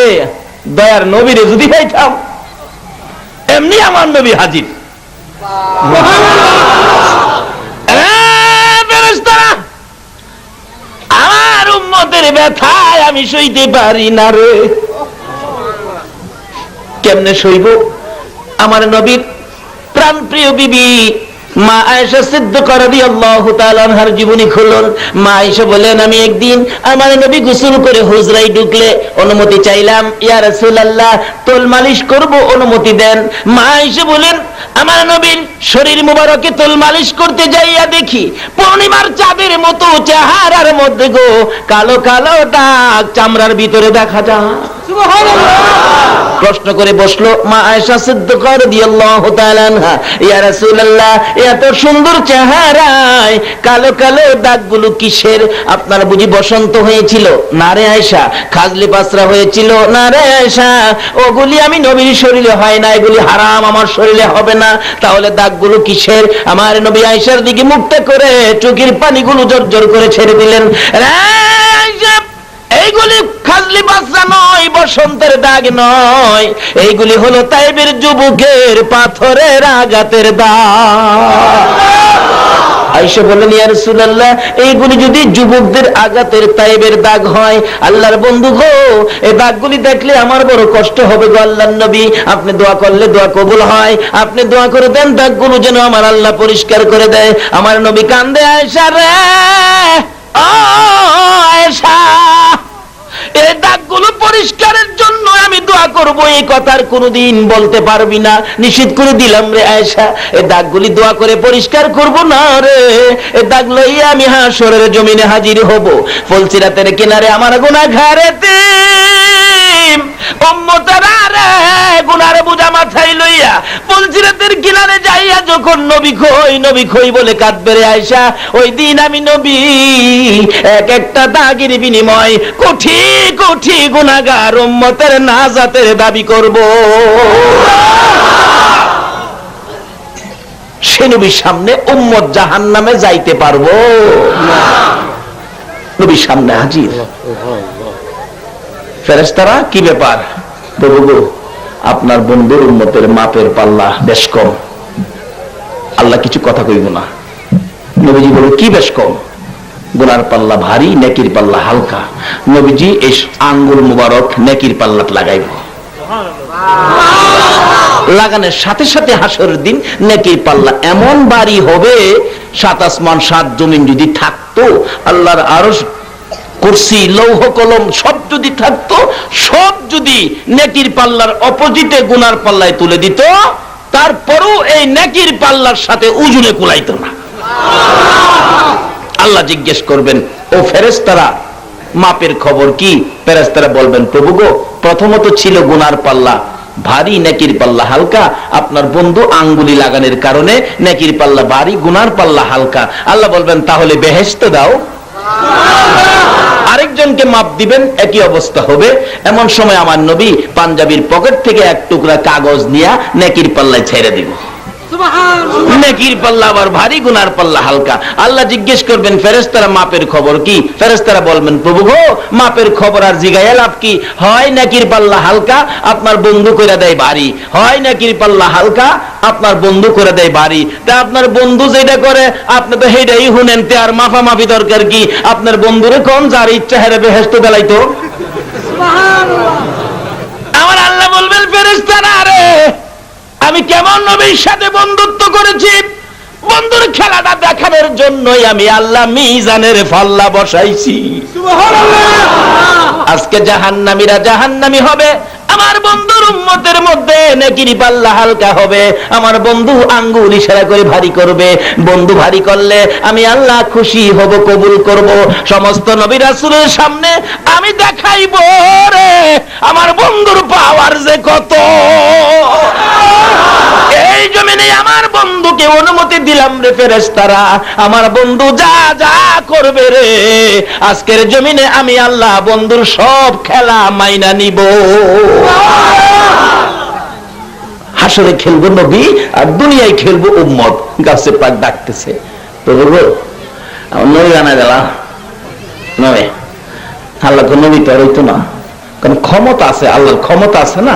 দয়ার নবীরে যদি পাইতাম, এমনি আমার নবী হাজির। আমার উম্মতের ব্যথায় আমি সইতে পারি না রে। কেমনে সইব? আমার নবীর প্রাণপ্রিয় বিবি মা আয়েশা সিদ্দিকা রাদিয়াল্লাহু তাআলা আনহার জীবনী খুলুন। মা আয়েশা বলেন, আমি একদিন আমার নবী গোসল করে হুজরায় ঢুকলে অনুমতি চাইলাম, ইয়া রাসূলুল্লাহ তোল মালিশ করব, অনুমতি দেন। মা আয়েশা বলেন, আমার নবীর শরীর মুবারকে তোল মালিশ করতে যাইয়া দেখি পূর্ণিমার চাঁদের মতো চেহারার মধ্যে গো কালো কালো দাগ চামড়ার ভিতরে দেখা যায়। প্রশ্ন করে বসলো মা আয়েশা সিদ্দিকা রাদিয়াল্লাহু তাআলা আনহা, ইয়া রাসূলুল্লাহ, এত সুন্দর চেহারায় কালো কালো দাগগুলো কিসের? আপনার বুঝি বসন্ত হয়েছিল? না রে আয়েশা। খাজলি পাসরা হয়েছিল? না রে আয়েশা, ওগুলি আমি নবীর শরীরে হয় না, এগুলি হারাম, আমার শরীরে হবে না। তাহলে দাগগুলো কিসের? আমার নবী আয়েশার দিকে মুখটা করে চোখের পানিগুলো জোর করে ছেড়ে দিলেন। এইগুলি খাজলি বাসরা নয়, বসন্তের দাগ নয়, এইগুলি হলো তাইবের যুবকের পাথরের আঘাতের দাগ। আয়েশা বললেন, ইয়া রাসূলুল্লাহ, এইগুলি যদি যুবকদের আঘাতের তাইবের দাগ হয়, আল্লাহর বন্ধু গো, এই দাগগুলি দেখলে আমার বড় কষ্ট হবে গো আল্লাহর নবী। আপনি দোয়া করলে দোয়া কবুল হয়, আপনি দোয়া করে দেন দাগগুলো যেন আমার আল্লাহ পরিষ্কার করে দেয়। আমার নবী কান্দে, আয়েশা রে, ও আয়েশা, এই দাগগুলো পরিষ্কারের জন্য আমি দোয়া করব, এই কথার কোনোদিন বলতে পারবি না, নিষেধ করে দিলাম রে আয়েশা। এই দাগগুলি দোয়া করে পরিষ্কার করব না রে, এই দাগ লইয়া আমি হাসরের জমিনে হাজির হব। ফুলসিরাতের কিনারে আমার গুনাহগারেতে উম্মতেরা রে, গুনার বোঝা মাথায় লইয়া ফুলসিরাতের কিনারে যাইয়া যখন নবী খই বলে কাঁদবে রে আয়েশা, ওই দিন আমি নবী এক একটা দাগের বিনিময় কোটি কোটি গুনাহগার উম্মতের নাজাতের দাবি করব। সে নবীর সামনে উম্মত জাহান্নামে যাইতে পারবো না। নবীর সামনে হাজির ফেরেশতারা, কি ব্যাপার প্রভু গো, আপনার বন্ধুর উম্মতের মাপের পাল্লা বেশ কম, আল্লাহ কিছু কথা কইব না। নবীজি বলে, কি বেশ কম? গুনার পাল্লা ভারী, নেকির পাল্লা হালকা। নবীজি এই আঙ্গুল মুবারক নেকির পাল্লাত লাগাইব, লাগানোর সাথে সাথে হাসরের দিন নেকির পাল্লা এমন ভারী হবে, 7 আসমান 7 জমিন যদি থাকতো, আল্লাহর আরশ, কুরসি, লৌহ কলম সব যদি থাকতো, সব যদি নেকির পাল্লার অপোজিটে গুনার পাল্লায় তুলে দিত, তারপরও এই নেকির পাল্লার সাথে ওজনে কুলাইতো না। আল্লাহ জিজ্ঞেস করবেন, ও ফেরেশতারা, মাপের খবর কি? ফেরেশতারা বলবেন, প্রভু গো, প্রথমত ছিল গুনার পাল্লা ভারী, নেকির পাল্লা হালকা। আপনার বন্ধু আঙ্গুলি লাগানোর কারণে নেকির পাল্লা ভারী, গুনার পাল্লা হালকা। আল্লাহ বলবেন, তাহলে বেহেশত দাও। আরেকজনকে মাপ দিবেন, একই অবস্থা হবে। এমন সময় আমার নবী পাঞ্জাবির পকেট থেকে এক টুকরা কাগজ নিয়ে নেকির পাল্লায় ছেড়ে দিব। নেকির পাল্লা আবার ভারী, গুনার পাল্লা হালকা। আল্লাহ জিজ্ঞেস করবেন, ফেরেশতারা মাপের খবর কি? ফেরেশতারা বলবেন, প্রভু গো, মাপের খবর আর জিগায়া লাভ কি? হয় নেকির পাল্লা হালকা, আপনার বন্ধু করে দেয় ভারী, হয় নেকির পাল্লা হালকা, আপনার বন্ধু করে দেয় ভারী। তা আপনার বন্ধু যেটা করে আপনি তো হেডাই শুনেন, তে আর মাফামাফি দরকার কি? আপনার বন্ধুরে কোন যার ইচ্ছা হেরে বেহেশত দেলাইতো। আমার আল্লাহ বলবেন, ফেরেশতারা রে, আমি কেমন নবীর সাথে বন্ধুত্ব করেছি, বন্ধুর খেলাটা দেখানোর জন্যই আমি আল্লাহ মিজানের পাল্লা বসাইছি। আজকে জাহান্নামীরা জাহান্নামী হবে, আমার বন্ধুর উম্মতের মধ্যে নেকির পাল্লা হালকা হবে। আমার বন্ধু আঙ্গুল ইশারা করে ভারী করবে, বন্ধু ভারী করলে আমি আল্লাহ খুশি হব, কবুল করব। সমস্ত নবী রাসূলের সামনে আমি দেখাইব রে আমার বন্ধুর পাওয়ার যে কত। এই জমিনে আমার বন্ধুকে অনুমতি দিলাম রে ফেরেশতারা, আমার বন্ধু যা যা করবে রে, আজকের জমিনে আমি আল্লাহ বন্ধুর সব খেলা মাইনা নিব। হাসরে খেলবো নবী আর দুনিয়ায় খেলবো উম্মত। গাছে পাক ডাকতেছে, তো বলবো আমার নবী জানা গেল নয়, আল্লাহ তো নবী তো আর হইতো না, কারণ ক্ষমতা আছে, আল্লাহর ক্ষমতা আছে না,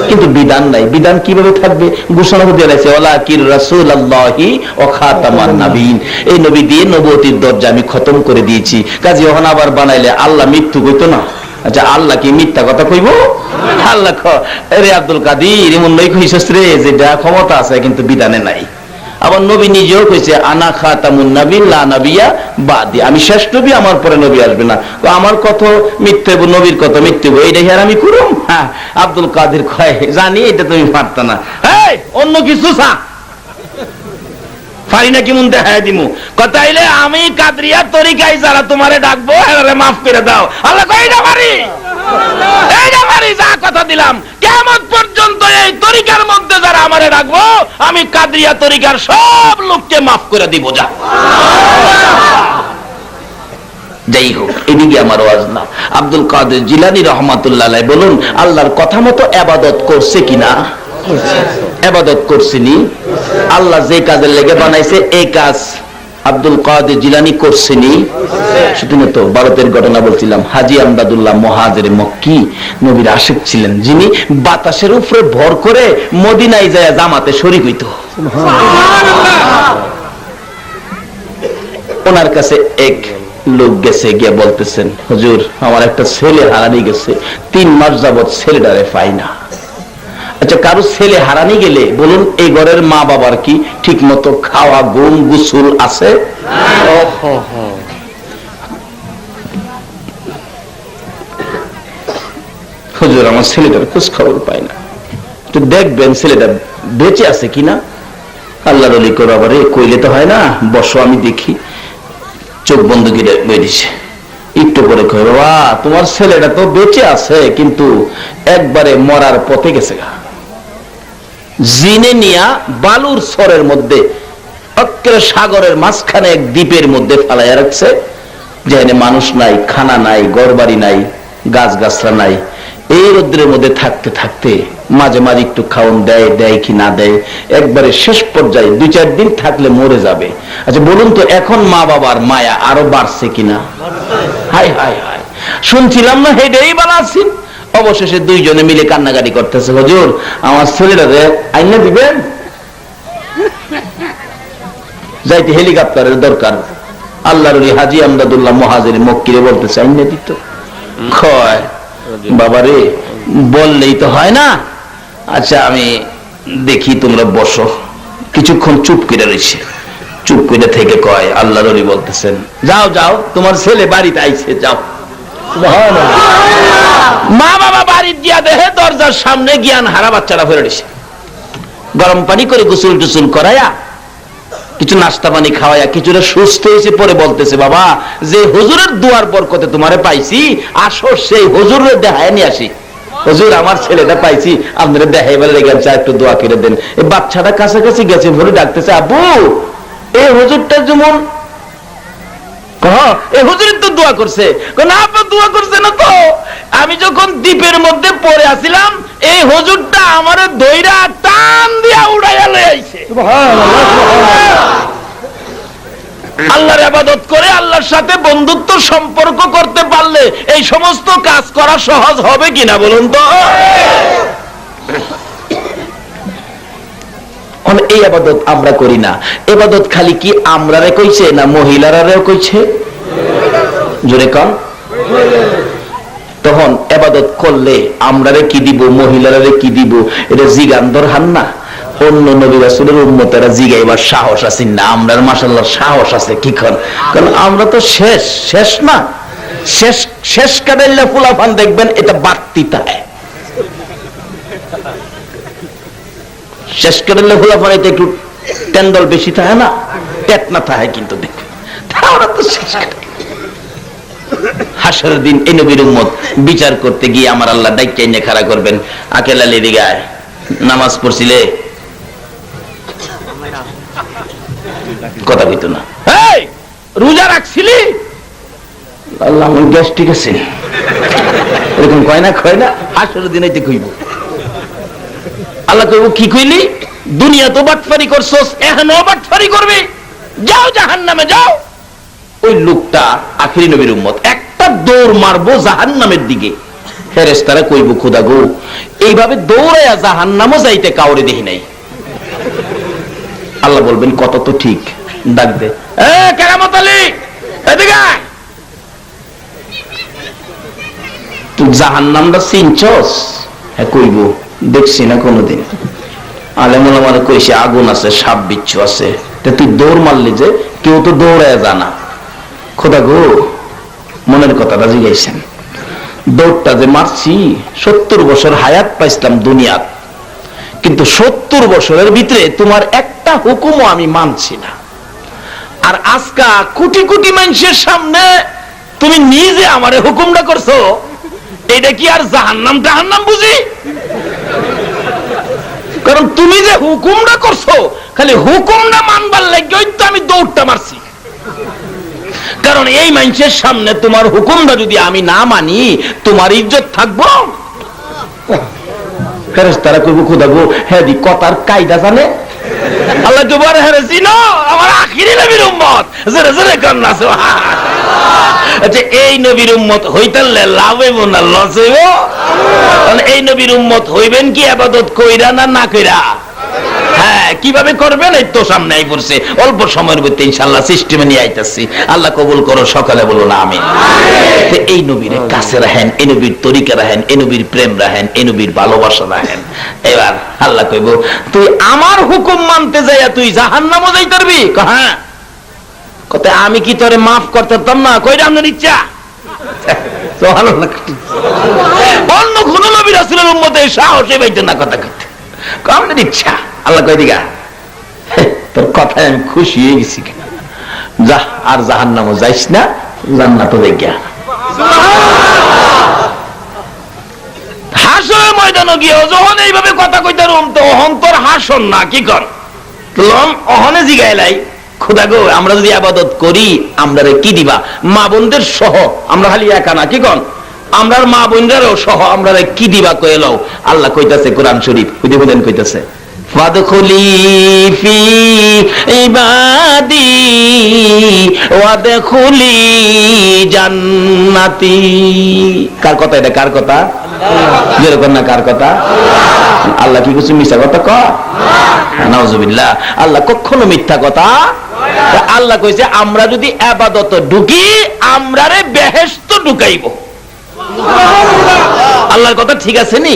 কিন্তু বিধান নাই। বিধান কিভাবে থাকবে? ঘোষণা দিয়ে রাখছে, ওয়ালাকির রাসূলুল্লাহি ওয়া খাতামান নাবিয়িন, এই নবী দিয়ে নবুয়তির দরজা আমি খতম করে দিয়েছি। কাজী ওখানে আবার বানাইলে আল্লাহ মৃত্যু কইতো না। আচ্ছা, আল্লাহ কি মিথ্যা কথা কইব? আল্লাহ রে আব্দুল কাদির এমন নই কইছস রে, যেটা ক্ষমতা আছে কিন্তু বিধানে নাই। আবার নবী নিজেও কইছে, আনা খাতামুন নাবিয়্যিন লা নাবিয়্যা বাদি, আমি শেষ নবী, আমার পরে নবী আসবে না। আমার কত মিথ্যে, নবীর কত মিথ্যে, এইটা আর আমি করুম? হ্যাঁ, আব্দুল কাদের কয়, জানি এটা তুমি পারত না, এই অন্য কিছু চা পারি না, কেমন দেখা দিমু কথা আইলে আমি কাদরিয়া তরিকায় যারা তোমারে ডাকবো এরা মাফ করে দাও। আল্লাহ কয়, এইটা পারি, এইটা পারি, দিলাম, কিয়ামত পর্যন্ত এই তরিকার মধ্যে যারা আমারে রাখবো, আমি কাদরিয়া তরিকার সব লোককে মাফ করে দিব। যা যাই হোক, এদিকে আমার ওয়াজ না। আব্দুল কাদের জিলানী রহমাতুল্লাহ আলাইহি বলুন, আল্লাহর কথা মতো ইবাদত করছে কিনা? ইবাদত করছেনি। আল্লাহ যে কাজের লেগে বানাইছে এই কাজ আব্দুল কাদের জিলানী করছেনি। শুধু তো ভারতের ঘটনা বলছিলাম, হাজী আমদাদুল্লাহ মুহাজির মক্কি নবীর আশিক ছিলেন, যিনি বাতাসের উপরে ভর করে মদিনায় যায় জামাতে শরীক হইতো। ওনার কাছে এক লোক গেছে, গিয়ে বলতেছেন, হুজুর আমার একটা ছেলে হারানি গেছে, 3 মাস যাবত ছেলেটারে পাই না। আচ্ছা, কারো ছেলে হারানি গেলে বলুন এই ঘরের মা বাবার কি ঠিক মতো খাওয়া ঘুম গোসল আছে? হুজুর আমার ছেলেটার খোঁজ খবর পাই না, তো দেখবেন ছেলেটা বেঁচে আছে কিনা। আল্লাহর ওলি করে আবার কইলে তো হয় না, বসো আমি দেখি। চোখ বন্ধ করে বেরিয়েছে, একটু করে কয়, বাবা তোমার ছেলেটা তো বেঁচে আছে, কিন্তু একবারে মরার পথে গেছে। জিনে নিয়া বালুর সরের মধ্যে সাগরের মাঝখানে এক দ্বীপের মধ্যে ফালাইয়া রাখছে, যেখানে মানুষ নাই, খানা নাই, ঘরবাড়ি নাই, গাছ গাছরা নাই। এই রোদ্রের মধ্যে থাকতে থাকতে মাঝে মাঝে একটু খাওন দেয়, দেয় কি না দেয়, একবারে শেষ পর্যায়ে 2-4 দিন থাকলে মরে যাবে। আচ্ছা বলুন তো, এখন মা বাবার মায়া আরো বাড়ছে কিনা? হাই হাই হাই, শুনছিলাম না হেডেই বানাচ্ছি। অবশেষে 2 জনে মিলে কান্নাকাটি করতেছে, হুজুর আমার ছেলেটারে আইনা দিবেন, যাইতে হেলিকপ্টারের দরকার। আল্লাহর ওলি হাজী আমদাদুল্লাহ মুহাজির মক্কিরে বলতেছে আইনা দিত। কয় বাবারে বললেই তো হয় না, আচ্ছা আমি দেখি, তোমরা বসো। কিছুক্ষণ চুপ করে রয়েছে, চুপ করে থেকে কয়, আল্লাহর ওলি বলতেছেন, যাও যাও তোমার ছেলে বাড়িতে আইছে, যাও। মা বাবা বাড়ির গিয়া দেখে দরজার সামনে জ্ঞান হারা বাচ্চারা ফেরে দিছে। গরম পানি করে গোসল টুসুল করায়া, কিছু নাস্তা পানি খাওয়াইয়া কিছুটা সুস্থ হয়েছে। পরে বলতেছে, বাবা যে হুজুরের দুয়ার বরকতে তোমারে পাইছি, আসো সেই হুজুরের দেখায় নিয়ে আসি। হুজুর আমার ছেলেটা পাইছি, আপনারা দেখাই বলে গেছে, একটু দোয়া করে দেন। এই বাচ্চাটা কাছাকাছি গেছে, ভরে ডাকতেছে, আব্বু এই হুজুরটা যেমন এই হুজুরের তো দোয়া করছে। না আপা দোয়া করছে না তো, আমি যখন দ্বীপের মধ্যে পড়ে আসিলাম, এই হুজুরটা আমার দইরা টান দিয়া উড়াইয়া লয়ে আইছে। আল্লাহর ইবাদত করে আল্লাহর সাথে বন্ধুত্ব সম্পর্ক করতে পারলে এই সমস্ত কাজ করা সহজ হবে কিনা বলুন তো? এই ইবাদত আমরা করি না। ইবাদত খালি কি আমরারে কইছে না মহিলারাও কইছে? জোরে কম। তখন ইবাদত করলে আমরারে কি দিব, মহিলারে কি দিব, এটা জিগান দরকার না। অন্য নবী রাসূলের উম্মতেরা জিগাইবার সাহস আছে না, আমরার মাশাআল্লাহ সাহস আছে। কি কারণ আমরা তো শেষ না, শেষ কাটাইলে ফুলাফান দেখবেন এটা বাড়তি থাকে। শেষ কাটাইলে ফুলাফান এটা একটু টেন্ডল বেশি থাকে না, পেট না থাকে, কিন্তু দেখবেন আমরা তো শেষ কাটাই। হাসরের দিন এই নবীর উম্মত বিচার করতে গিয়ে আমার আল্লাহ ডাইকা এনে খাড়া করবেন, আকেল আলী দিগায় নামাজ পড়ছিলে, কথা কইতো না, এই রোজা রাখছিলি, আল্লাহ আমার গ্যাস ঠিক আছে, এরকম কয় না। হাসরের দিন এতে কইব, আল্লাহ কইব কি কইলি, দুনিয়া তো বাটফারি করছস, এখনো বাটফারি করবি, যাও জাহান্নামে যাও। ওই লোকটা আখিরি নবীর উম্মত একটা দৌড় মারবো জাহান্নামের দিকে, ফেরেশতারা কইব খোদা গো এইভাবে দৌড়ায়া জাহান্নামও যাইতে কাউরে দেখি নাই। আল্লাহ বলবেন কত তো ঠিক, ডাক দে, এ কেরামত আলী এদিকে আয়, তুই জাহান্নামটা চিনছস? হ্যাঁ কইব, দেখছি না কোনোদিন। আলেম ওলামারা কইছে আগুন আছে, সাপ বিচ্ছু আছে, তুই দৌড় মারলি যে, কেউ তো দৌড়ায় জানা। খোদা গো মনের কথাটা জিজ্ঞাসেন, দৌড়টা যে মারছি 70 বছর হায়াত পাইছিলাম দুনিয়াত, কিন্তু 70 বছরের ভিতরে তোমার একটা হুকুমও আমি মানছি না। আর আজকা কোটি কোটি মানুষের সামনে তুমি নিজে আমারে হুকুমটা করছো, এটা কি আর জাহান্নাম টাহান্নাম বুঝি? কারণ তুমি যে হুকুমটা করছো, খালি হুকুমটা মানবার লাগে তো আমি দৌড়টা মারছি। কারণ এই মানুষের সামনে তোমার হুকুমটা যদি আমি না মানি, তোমার ইজ্জত থাকবো? ফেরেশতারা কইব, খোদা গো, হ্যাঁ দি কথার কায়দা জানে। আল্লাহ তো বলে, হ্যাঁ চিনো আমার আখিরি নবীর উম্মত, জোরে জোরে কান্না সুবহান। আচ্ছা, এই নবীর উম্মত হইতালে লাভ হইব না লস হইব? এই নবীর উম্মত হইবেন কি ইবাদত কইরা না কইরা? হ্যাঁ, কিভাবে করবেন এই তো সামনে আই পড়ছে, অল্প সময়ের মধ্যে ইনশাআল্লাহ সিস্টেমে নিয়ে আইতাছি। আল্লাহ কবুল করো, সকালে বলুন আমিন। এই নবীর কাছে রাখেন, এই নবীর তরিকা রাখেন, এই নবীর প্রেম রাখেন, এই নবীর ভালোবাসা রাখেন। এবার আল্লাহ কইব, তুই আমার হুকুম মানতে যাইয়া তুই জাহান্নামে যাইতে পারবি? হ্যাঁ। কত আমি কি তোরে মাফ করতে পারতাম না? কইরা আপনার ইচ্ছা। সুবহানাল্লাহ। অন্য কোন নবী রাসূলের উম্মতে সাহসে পাইতো না কথা কইতে, আপনার ইচ্ছা। আল্লাহ কই দিগা, তোর কথায় আমি খুশি হয়ে গেছি, যা আর জাহান্নামে যাইস না, জান্নাতে যাই গিয়া। হাসর ময়দানে গিয়ে যখন এইভাবে কথা কইতে রুম, তো অহন্তর হাসন না কি কর অহনে জিগাইলাই, খোদা গো, আমরা যদি ইবাদত করি আমরা কি দিবা? মা বোনদের সহ, আমরা খালি একা না, কি কন, আমরা মা বোনদেরও সহ আমরা কি দিবা কয়ে লও। আল্লাহ কইতাছে কোরআন শরীফ, বুঝেন কইতাছে, ফাদখুলি ফি ইবাদি ওয়াদখুলি জান্নাতি। কার কথা এটা? কার কথা? যেরকম না, কার কথা? আল্লাহ কি কিছু মিথ্যা কথা কয়? নাউজুবিল্লাহ, আল্লাহ কখনো মিথ্যা কথা। আল্লাহ কইছে আমরা যদি ইবাদতে ঢুকি আমরারে বেহেশত ঢুকাইব। আল্লাহর কথা ঠিক আছে নি?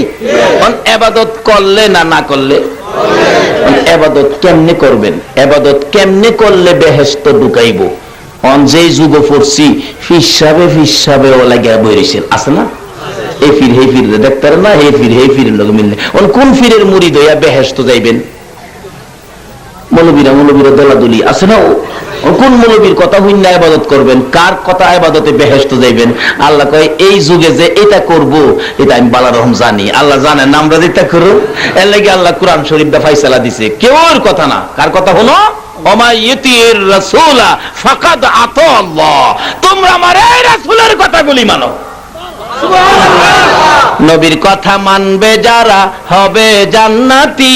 ইবাদত করলে না করলে, ইবাদত কেমনে করবেন, ইবাদত কেমনে করলে বেহেশত ঢুকাইব? অন যে যুগ পড়ছি ফিসাবে ও লাগা বইরেছেন, আছে না? এই ফির হে ফির দেখতার না, হে ফির লোক মিললে কোন ফিরের মুরিদ হইয়া বেহেশত যাইবেন? মৌলবীরা দলাদলি আছে না? কোন মৌলবীর কথা হইন না ইবাদত করবেন? কার কথা ইবাদতে বেহেশত যাইবেন? আল্লাহ কয় এই যুগে যে এটা করব, এটা আমি বালা রহম জানি। আল্লাহ জানেন আমরা যেটা করব, এর লাগি আল্লাহ কোরআন শরীফ দা ফয়সালা দিছে। কেউর কথা না, কার কথা হলো? ওমা ইতির রাসূলা ফাকাদ আতা আল্লাহ। তোমরা আমার এই রাসূলের কথাগুলি মানো। নবীর কথা মানবে যারা হবে জান্নাতি।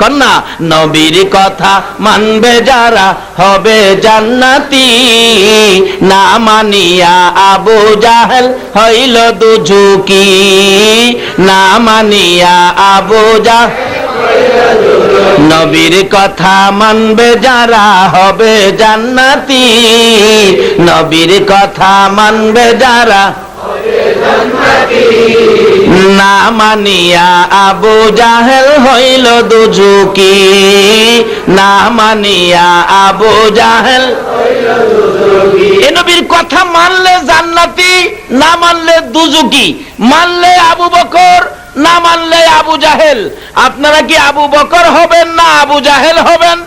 কন্যা, নবীর কথা মানবে যারা হবে জান্নাতি। না মানিয়া আবু জাহেল হইল দুজুকি। না মানিয়া আবু জাহেল, নবীর কথা মানবে যারা হবে জান্নাতি। নবীর কথা মানবে যারা না মানিয়া আবু জাহেল হইল দুজুকি। না মানিয়া আবু জাহেল হইল দুজুকি। এ নবীর কথা মানলে জান্নাতি, না মানলে দুজুকি। মানলে আবু বকর, না মানলে আবু জাহেল। আপনারা কি আবু বকর হবেন না আবু জাহেল হবেন?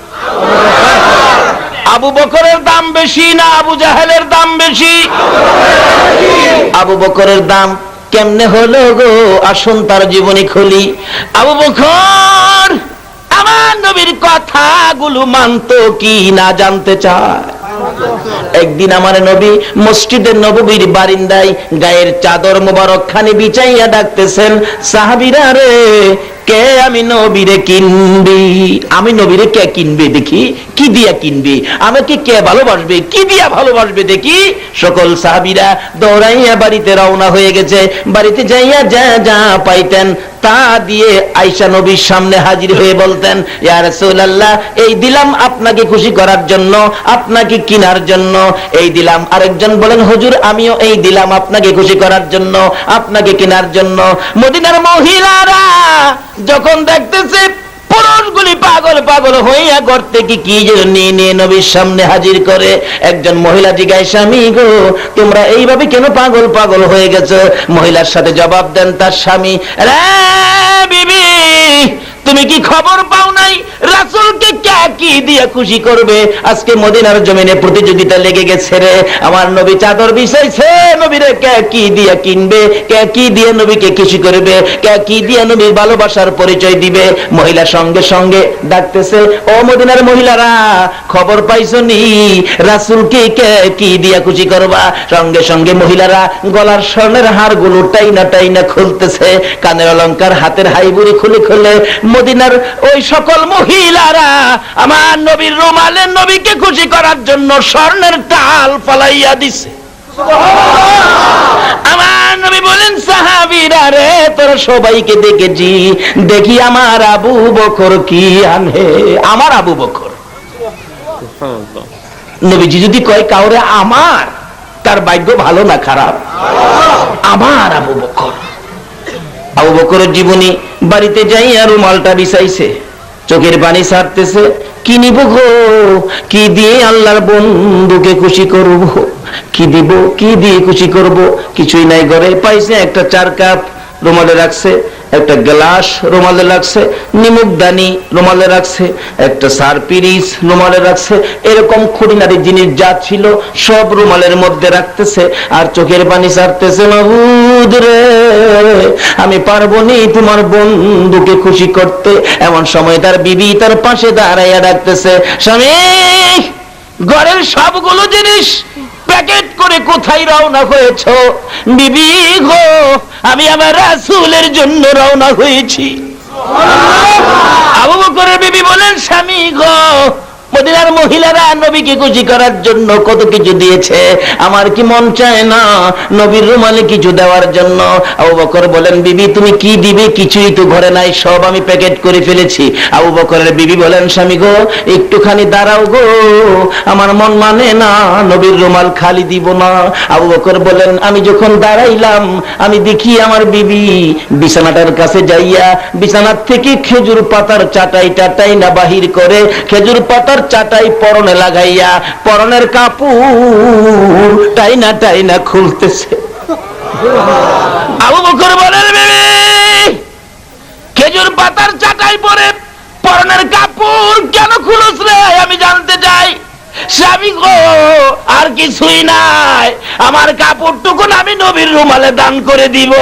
আবু বকরের দাম বেশি না আবু জাহেলের দাম বেশি? আবু বকরের দাম কেমনে হলো গো? আসুন তার জীবনী খুলি। আবু বকর আমার নবীর কথাগুলো মানতো কি না জানতে চায়? একদিন আমার নবী মসজিদে নববীর বারিন্দায় গায়ের চাদর মোবারক খানি বিছাইয়া ডাকতেছেন, সাহাবীরা রে, কে আমি নবীরে কিনবি? আমি নবীরে কে কিনবে দেখি? কি দিয়া কিনবে? আমাকে কে ভালোবাসবে? কি দিয়া ভালোবাসবে দেখি? সকল সাহাবীরা দৌড়াইয়া বাড়িতে রওনা হয়ে গেছে। বাড়িতে যাইয়া যা যা পাইতেন তা দিয়ে আয়েশা নবীর সামনে হাজির হয়ে বলতেন, ইয়া রাসূলুল্লাহ, এই দিলাম আপনাকে খুশি করার জন্য, আপনাকে কিনার জন্য এই দিলাম। আরেকজন বলেন, হুজুর আমিও এই দিলাম আপনাকে খুশি করার জন্য, আপনাকে কেনার জন্য। মদিনার মহিলারা যখন দেখতেছে পুরুষগুলি পাগল হইয়া ঘর থেকে কি যেন নিয়ে নিয়ে নবীর সামনে হাজির করে, একজন মহিলা জিজ্ঞাসা, স্বামী গো, তোমরা এইভাবে কেন পাগল হয়ে গেছো? মহিলার সাথে জবাব দেন তার স্বামী, রে বিবি, তুমি কি খবর পাও নাই রাসূলকে কে কি দিয়ে খুশি করবে? আজকে মদিনার জমিনে প্রতিযোগিতা লেগে গেছে রে। আমার নবী চাদর বিছাইছে, নবীরে কে কি দিয়ে কিনবে, কে কি দিয়ে নবীকে খুশি করবে, কে কি দিয়ে নবীর ভালোবাসার পরিচয় দিবে। মহিলা সঙ্গে সঙ্গে ডাকতেছে, ও মদিনার মহিলারা, খবর পাইছো নি রাসূলকে কে কি দিয়ে খুশি করবা? সঙ্গে সঙ্গে মহিলারা গলার স্বর্ণের হারগুলো টাইনা টাইনা খুলতেছে, কানের অলংকার, হাতের হাইবুড়ি খুলে খুলে মদিনার ওই সকল মহিলারা আমার নবীর রুমালে নবীকে খুশি করার জন্য স্বর্ণের টাল ফলাইয়া দিছে। আমার নবী বলেন, সাহাবীরা রে, তোরা সবাইকে দেখেছি, দেখি আমার আবু বকর কি আনে। আমার আবু বকর, নবীজি যদি কয় কাউরে আমার, তার ভাগ্য ভালো না খারাপ? আমার আবু বকর। আবু বকরের জীবনী বাড়িতে যাই আর রুমালটা বিছাইছে, চোখের পানি ছাড়তেছে, কি নিব গো, কি দিয়ে আল্লাহর বন্ধুকে খুশি করব, কি দিব, কি দিয়ে খুশি করব? কিছুই নাই ঘরে। পাইছে একটা 4 কাপ রুমালে রাখছে, একটা গ্লাস রুমালে রাখছে, নিমুকদানি রুমালে রাখছে, একটা সারপিরিস রুমালে রাখছে। এরকম খুঁটিনাটি জিনিস যা ছিল সব রুমালের মধ্যে রাখতেছে আর চোখের পানি ছাড়তেছে, মাবুদ রে, আমি পারবো নি তোমার বন্ধুকে খুশি করতে। এমন সময় তার বিবি তার পাশে দাঁড়াইয়া ডাকতেছে, স্বামী, ঘরের সবগুলো জিনিস প্যাকেট করে কোথায় রওনা হয়েছো? বিবি গো, আমি আমার রাসূলের জন্য রওনা হয়েছি। আবু বকরের বিবি বলেন, স্বামী গো, মদিনার মহিলারা নবীকে খুশি করার জন্য কত কিছু দিয়েছে, আমার কি মন চায় না নবীর রুমালে কিছু দেওয়ার জন্য? আবু বকর বলেন, বিবি তুমি কি দিবে? কিছুই তো ঘরে নাই, সব আমি প্যাকেট করে ফেলেছি। আবু বকরের বিবি বলেন, স্বামী গো, একটুখানি দাঁড়াও গো, আমার মন মানে না নবীর রুমাল খালি দিব না। আবু বকর বলেন, আমি যখন দাঁড়াইলাম আমি দেখি আমার বিবি বিছানাটার কাছে যাইয়া বিছানার থেকে খেজুর পাতার চাটাই না বাহির করে খেজুর পাতার চাটাই পরনে লাগাইয়া পরনের কাপড় টাইনা খুলতেছে। আবু বকর বলেন, খেজুর পাতার চাটাই পরে পরনের কাপড় কেন খুলছ রে? আমি জানতে চাই। স্বামী গো, আর কিছুই নাই, আমার কাপড়টুকুন আমি নবীর রুমালে দান করে দিব।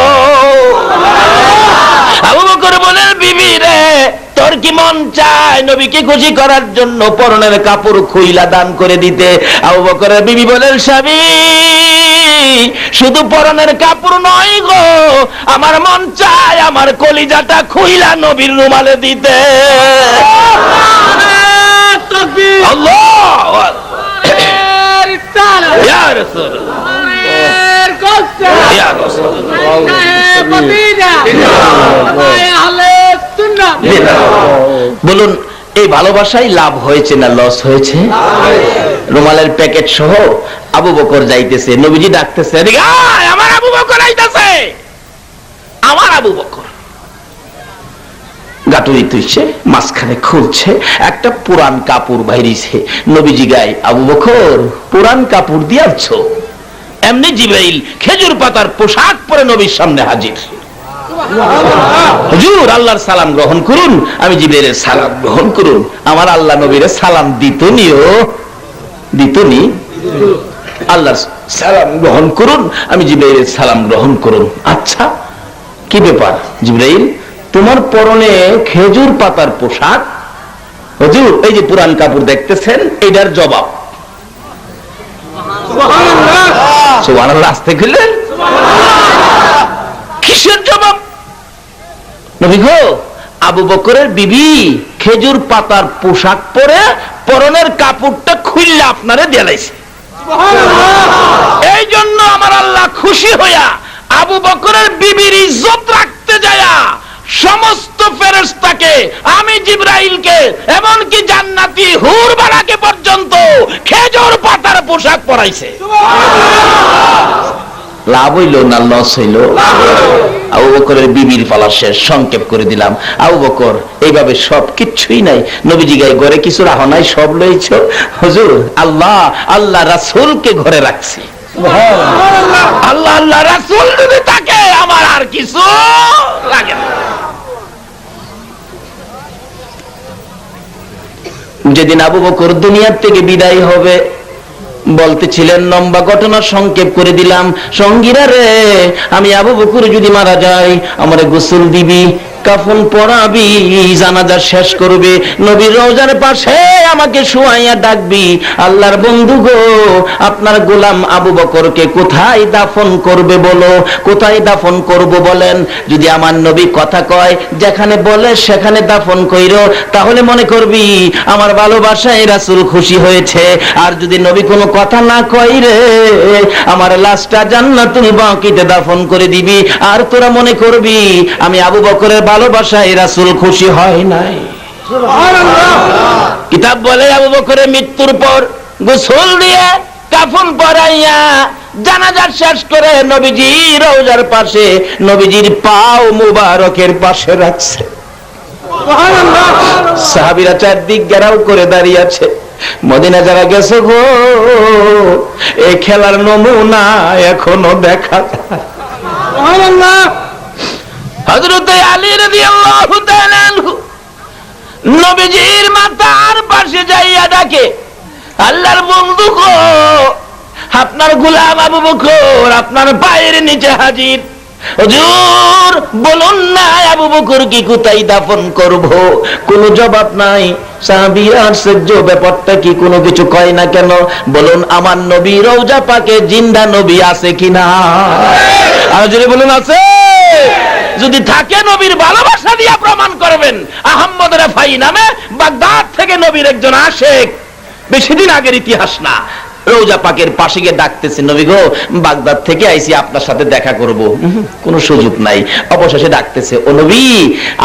আবু বকর বলেন, বিবি রে, তোর কি মন চায় নবীকে খুশি করার জন্য পরনের কাপড় খুইলা দান করে দিতে? আবু বকরের বিবি বলেন, স্বামী, শুধু পরনের কাপড় নয় গো, আমার মন চায় আমার কলিজাটা খুইলা নবীর রুমালে দিতে। আল্লাহু আকবার, ইয়া রাসূলুল্লাহ, ইয়া রাসূলুল্লাহ। বলুন, এই ভালোবাসায় লাভ হয়েছে না লস হয়েছে? রুমালের প্যাকেট সহ আবু বকর যাইতেছে, নবীজি ডাকতেছে, এদিকে আয়, আমার আবু বকর আইতাছে। আমার আবু বকর গাটুরি তুইছে, মাঝখানে খুলছে, একটা পুরান কাপড় বাইরিছে। নবীজি গায়, আবু বকর পুরান কাপড় দিয়াছ? এমনি জিবরাইল খেজুর পাতার পোশাক পরে নবীর সামনে হাজির। হুজুর, আল্লাহর সালাম গ্রহণ করুন। আমি জিবরাইলের সালাম গ্রহণ করুন। আমার আল্লাহ নবীর সালাম দিতনি আল্লাহর সালাম গ্রহণ করুন। আমি জিবরাইলের সালাম গ্রহণ করুন। আচ্ছা, কি ব্যাপার জিবরাইল, তোমার পরনে খেজুর পাতার পোশাক? হুজুর, এই যে পুরান কাপড় দেখতেছেন, এটার জবাব। সুবহানাল্লাহ, আস্তে খুললেন, কিসের জবাব? নবী গো, আবু বকরের বিবি খেজুর পাতার পোশাক পরে পরনের কাপড়টা খুললে আপনারে দেলাইছে। এই জন্য আমার আল্লাহ খুশি হইয়া আবু বকরের বিবির ইজ্জত রাখতে যায়া সমস্ত ফেরেশতাকে, আমি জিবরাইলকে, এমনকি জান্নাতি হুর বালাকে পর্যন্ত খেজুর পাতার পোশাক পরাইছে। লাভ হইল না লস হইল? আবু বকরের বিবির পালা শেষ, সংক্ষেপ করে দিলাম। আবু বকর এইভাবে সব কিছুই নাই, নবীজি গায়ে ঘরে কিছু রাখো নাই, সব লইছ। হুজুর, আল্লাহ রাসূলকে ঘরে রাখছি। আল্লাহ রাসূল যদি থাকে আমার আর কিছু লাগে না। যেদিন আবু বকর দুনিয়ার থেকে বিদায় হবে, বলতেছিলেন লম্বা ঘটনা সংক্ষেপ করে দিলাম, সঙ্গীরা রে, আমি আবু বকর যদি মারা যাই আমারে গোসল দিবি, কাফন পরাবি, জানাজা শেষ করবে, নবীর রওজার পাশে আমাকে শুয়াইয়া ডাকবি, আল্লাহর বন্ধু গো আপনার গোলাম আবু বকরকে কোথায় দাফন করবে বলো, কোথায় দাফন করব বলেন। যদি আমার নবী কথা কয় যেখানে বলে সেখানে দাফন কইরো, তাহলে মনে করবি আমার ভালোবাসায় রাসূল খুশি হয়েছে। আর যদি নবী কোনো কথা না কয় রে, আমার লাশটা জান্নাতুল বাকিতে দাফন করে দিবি, আর তোরা মনে করবি আমি আবু বকরের ভালোবাসায় রাসূল খুশি হয় নাই। সুবহানাল্লাহ। কিতাব বলে আবু বকরের মৃত্যুর পর গোসল দিয়ে কাফন পরাইয়া জানাজা শেষ করে নবীজি রওজার পাশে নবীজির পাও মুবারকের পাশে রাখছে। সুবহানাল্লাহ। সাহাবীরা চারদিক ঘেরাও করে দাঁড়িয়ে আছে। মদিনা যারা গেছে গো, এই খেলার নমুনা এখনো দেখা যায়। সুবহানাল্লাহ। হযরত আলী রাদিয়াল্লাহু তাআলা আনহু নবীজির মাথার পাশে যাইয়া ডাকে, আল্লাহর বন্ধু গো আপনার গোলাম আবু বকর আপনার পায়ের নিচে হাজির। হুজুর বলুন না আবু বকর কি কোথায় দাফন করব? কোনো জবাব নাই। সাহাবীরা আশ্চর্য, ব্যাপারটা কি, কোনো কিছু কয় না কেন? বলুন আমার নবী রওজা পাকে জিন্দা নবী আছে কিনা? আর যদি বলুন আছে, যদি থাকে নবীর ভালোবাসা দিয়ে প্রমাণ করবেন। আহমদ রেফাই নামে বাগদাদ থেকে নবীর একজন আশেক, বেশি দিন আগের ইতিহাস না, রওজা পাকের পাশে গিয়ে ডাকতেছে, নবী গো বাগদাদ থেকে আইছি আপনার সাথে দেখা করব। কোনো সুযোগ নাই। অবশেষে ডাকতেছে, ও নবী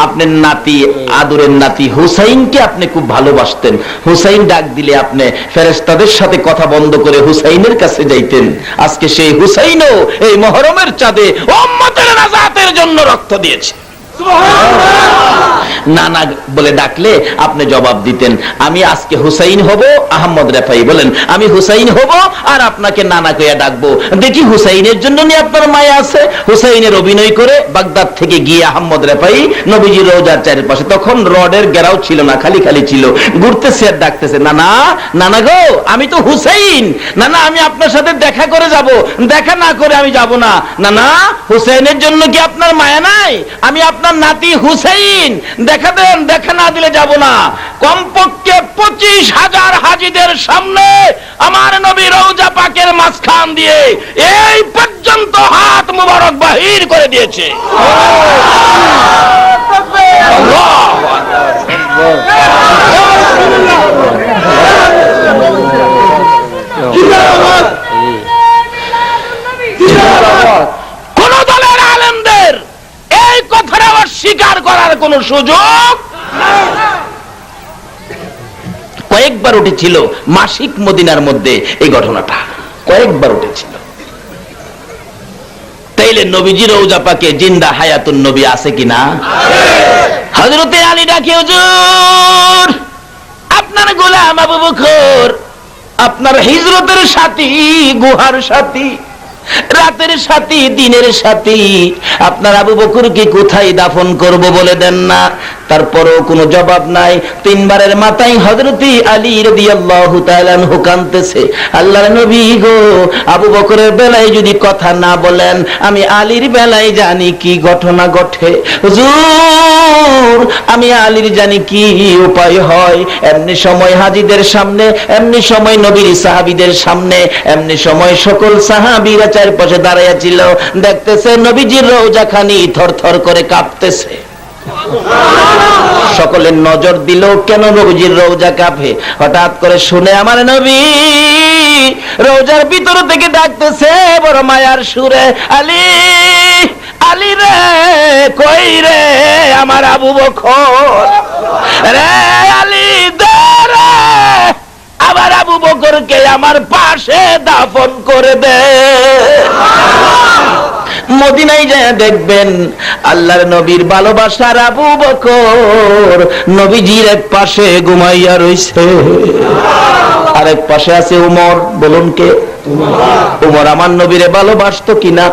আপনার নাতি, আদরের নাতি হুসাইনকে আপনি খুব ভালোবাসতেন, হুসাইন ডাক দিলে আপনি ফেরেশতাদের সাথে কথা বন্ধ করে হুসাইনের কাছে যাইতেন। আজকে সেই হুসাইনও এই মুহররমের চাঁদে উম্মতের নাজাতের জন্য রক্ত দিয়েছে। নানা বলে ডাকলে আপনি জবাব দিতেন, আমি আজকে হুসাইন হব। আহমদ রেফাই বলেন, আমি হুসাইন হব আর আপনাকে নানা কইয়া ডাকবো। দেখি হুসাইনের জন্য নিয়ে আপনার মায়া আছে। হুসাইনের অভিনয় করে বাগদাদ থেকে গিয়ে আহমদ রেফাই নবীজির রওজার চারপাশে, তখন রডের ঘেরাও ছিল না, খালি খালি ছিল, ঘুরতেছে আর ডাকতেছে, নানা নানা গো আমি তো হুসাইন, নানা আমি আপনার সাথে দেখা করে যাব, দেখা না করে আমি যাব না। নানা হুসাইনের জন্য কি আপনার মায়া নাই? আমি আপনার নাতি হুসাইন, দেখা দেন, দেখা না দিলে যাব না। কমপক্ষে 25,000 হাজীদের সামনে আমার নবী রওজা পাকের মাঝখান দিয়ে এই পর্যন্ত হাত মুবারক বাহির করে দিয়েছে। কোন দলের আলেমদের এই কথাটা অস্বীকার করার কোন সুযোগ কয়েকবার উঠেছিল মাসিক মদিনার মধ্যে, এই ঘটনাটা কয়েকবার উঠেছিল। তাইলে নবীজি রওজা পাকে জিন্দা হায়াতুন নবী আছে কিনা? হযরতে আলী ডাকে, হুজুর আপনার গোলাম আবু বকর আপনার হিজরতের সাথী, গুহার সাথী, রাতের সাথী, দিনের সাথী, আপনার আবু বকরকে কোথায় দাফন করব বলে দেন না। তারপরও কোনো জবাব নাই। তিনবারের মাথায় হযরতে আলী রাদিয়াল্লাহু তাআলা আনহু কাঁদতেছে, আল্লাহর নবী গো আবু বকরের বেলায় যদি কথা না বলেন, আমি আলীর বেলায় জানি কি ঘটনা ঘটে। হুজুর আমি আলীর জানি কি উপায় হয়। এমনি সময় হাজীদের সামনে, এমনি সময় নবীর সাহাবীদের সামনে, এমনি সময় সকল সাহাবীরা চারপাশে দাঁড়াইয়া ছিল, দেখতেছে নবীজির রওজাখানি থরথর করে কাঁপতেছে। সকলের নজর দিল, কেন নবীজির রওজা কাঁপে? হঠাৎ করে শুনে আমার নবী রওজার ভিতর থেকে ডাকতেছে বড় মায়ার সুরে, আলী আলী রে, কই রে আমার আবু বকর রে, আলী দে রে, আমার আবু বকরকে আমার পাশে দাফন করে দে। মদিনায় যায় দেখবেন আল্লাহর নবীর ভালোবাসার আবু বকর নবীজির এক পাশে ঘুমাইয়া রইছে, আরেক পাশে আছে উমর। বলুন কে? উমর আমার নবীরে ভালোবাসতো কিনা?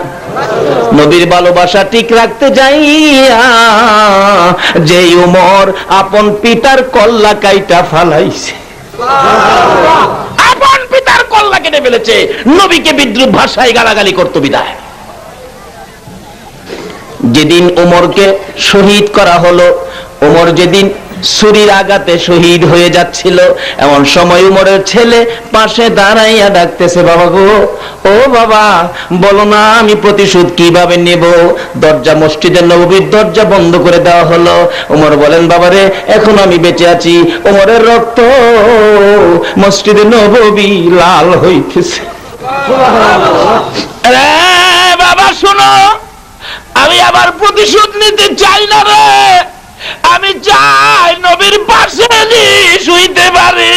নবীর ভালোবাসা ঠিক রাখতে যাইয়া যে উমর আপন পিতার কল্লা কাইটা ফালাইছে। আপন পিতার কল্লা কেটে ফেলেছে, নবীকে বিদ্রুপ ভাষায় গালাগালি করতো বিদায়। যেদিন ওমরকে শহীদ করা হলো, ওমর যেদিন ছুরির আঘাতে শহীদ হয়ে যাচ্ছিল, এমন সময় উমরের ছেলে পাশে দাঁড়াইয়া ডাকতেছে, বাবা গো, ও বাবা, বলো না আমি প্রতিশোধ কিভাবে নেব। দরজা, মসজিদের নববীর দরজা বন্ধ করে দেওয়া হলো। উমর বলেন, বাবারে, এখন আমি বেঁচে আছি, উমরের রক্ত মসজিদে নববী লাল হইতেছে। বাবা শোনো, আমি আবার প্রতিশোধ নিতে চাই না রে, আমি চাই নবীর পাশে শুইতে পারি।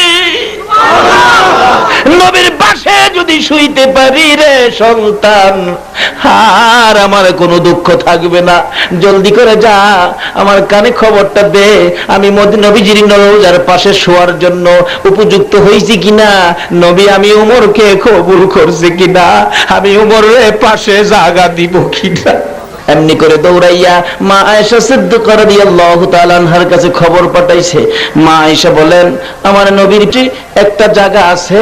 নবীর পাশে যদি শুইতে পারি রে সন্তান, আর আমার কোনো দুঃখ থাকবে না। জলদি করে যা, আমার কানে খবরটা দে, আমি নবীজির রওজার পাশে শোয়ার জন্য উপযুক্ত হয়েছি কিনা, নবী আমি উমরকে কবুল করছে কিনা, আমি উমরের পাশে জায়গা দিব কিনা। এমনি করে দৌড়াইয়া মা আয়েশা সিদ্দিকা রাদিয়াল্লাহু তাআলা আনহার কাছে খবর পাঠাইছে। মা আয়েশা বলেন, আমার নবীর একটা জায়গা আছে,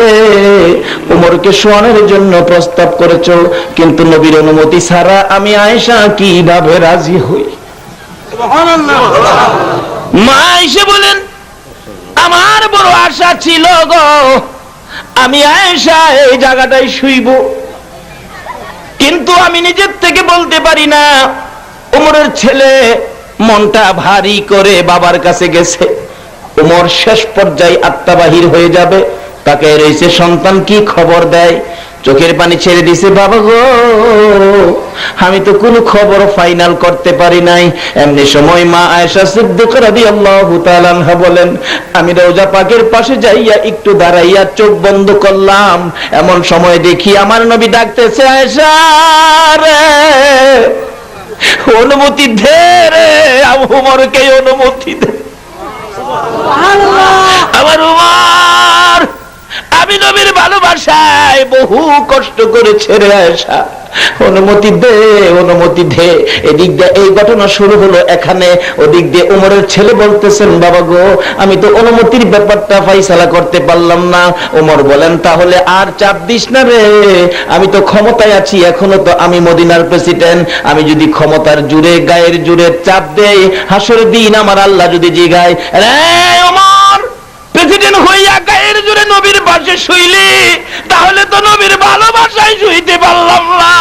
উমরকে শোয়ানোর জন্য প্রস্তাব করেছো, কিন্তু নবীর অনুমতি ছাড়া আমি আয়েশা কিভাবে রাজি হই? সুবহানাল্লাহ। মা আয়েশা বলেন, আমার বড় আশা ছিল গো, আমি আয়েশা এই জায়গাটায় শুইব, কিন্তু আমি নিজের থেকে বলতে পারি না। উমরের ছেলে মনটা ভারী করে বাবার কাছে গেছে। উমর শেষ পর্যায়ে আত্মা বাহির হয়ে যাবে, তাকে রয়েছে সন্তান কি খবর দেয়, চোখের পানি ছেড়ে দিছে, বাবা গো, আমি তো কোনো খবর ফাইনাল করতে পারি নাই। এমনি সময় মা আয়েশা সিদ্দিকা রাদিয়াল্লাহু তাআলা আনহা বলেন, আমি রওজা পাকের পাশে যাইয়া একটু দাঁড়াইয়া চোখ বন্ধ করলাম, এমন সময় দেখি আমার নবী ডাকতেছে, আয়েশা রে, অনুমতি দে রে, উমরকে অনুমতি দে। আমার উমর, আমি নবীর ভালোবাসায় বহু কষ্ট করেছে রে আয়েশা, অনুমতি দে, অনুমতি দে। এদিক দিয়ে এই ঘটনা শুরু হলো এখানে, ওদিক দিয়ে উমরের ছেলে বলতেছেন, বাবা গো, আমি তো অনুমতির ব্যাপারটা ফাইসালা করতে পারলাম না। উমর বলেন, তাহলে আর চাপ দিস না রে, আমি তো ক্ষমতায় আছি, এখনো তো আমি মদিনার প্রেসিডেন্ট, আমি যদি ক্ষমতার জুড়ে গায়ের জুড়ে চাপ দেই, হাসরের দিন আমার আল্লাহ যদি জিগায়, রে ওমর, প্রেসিডেন্ট হইয়া গায়ের জুড়ে নবীর পাশে শুইলি, তাহলে তো নবীর ভালোবাসায় শুইতে পারলাম না।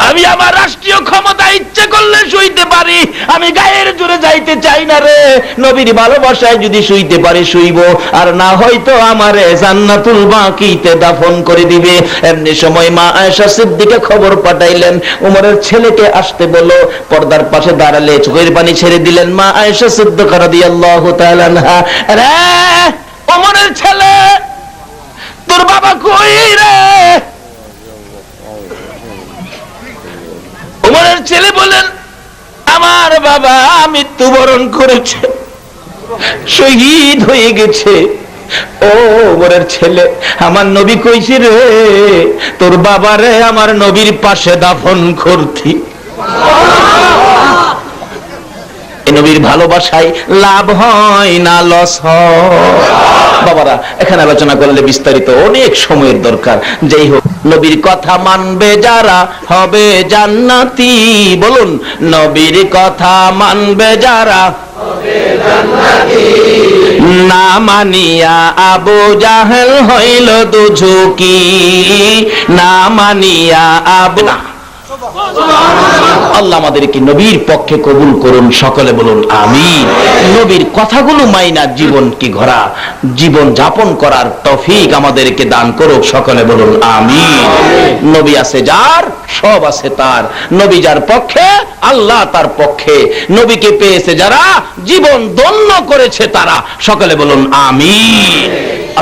আমি আমার রাষ্ট্রীয় ক্ষমতা ইচ্ছে করলে শুইতে পারি, আমি গায়ের জুড়ে যাইতে চাই না রে, নবীর ভালোবাসায় যদি শুইতে পারি শুইব, আর না হয়তো আমারে জান্নাতুল বাকিতে দাফন করে দিবে। এমনি সময় মা আয়েশা সিদ্দিকা খবর পাঠাইলেন, উমরের ছেলেকে আসতে বলো। পর্দার পাশে দাঁড়ালে চোখের পানি ছেড়ে দিলেন মা আয়েশা সিদ্দিকা রাদিয়াল্লাহু তাআলা আনহা, রে উমরের ছেলে, তোর বাবা কই রে? উমরের ছেলে বলেন, আমার বাবা মৃত্যুবরণ করেছে, শহীদ হয়ে গেছে। ও উমরের ছেলে, আমার নবী কইছে রে, তোর বাবারে আমার নবীর পাশে দাফন করতি। নবীর ভালোবাসায় লাভ হয় না লস হয়? বাবারা, এখানে আলোচনা করলে বিস্তারিত অনেক সময়ের দরকার। যাই হোক, নবীর কথা মানবে যারা হবে জান্নাতি। বলুন, নবীর কথা মানবে যারা হবে জান্নাতি। না মানিয়া আবু জাহেল হইল দুঝুকি, না মানিয়া আবু না। আল্লাহ আমাদেরকে নবীর পক্ষে কবুল করুন, সকলে বলুন আমিন। নবীর কথাগুলো মাইনা জীবনকে গড়া, জীবন যাপন করার তৌফিক আমাদেরকে দান করুক, সকলে বলুন আমিন। নবী আছে যার, সব আছে তার। নবী যার পক্ষে, আল্লাহ তার পক্ষে। নবীকে পেয়েছে যারা, জীবন ধন্য করেছে তারা, সকলে বলুন আমিন।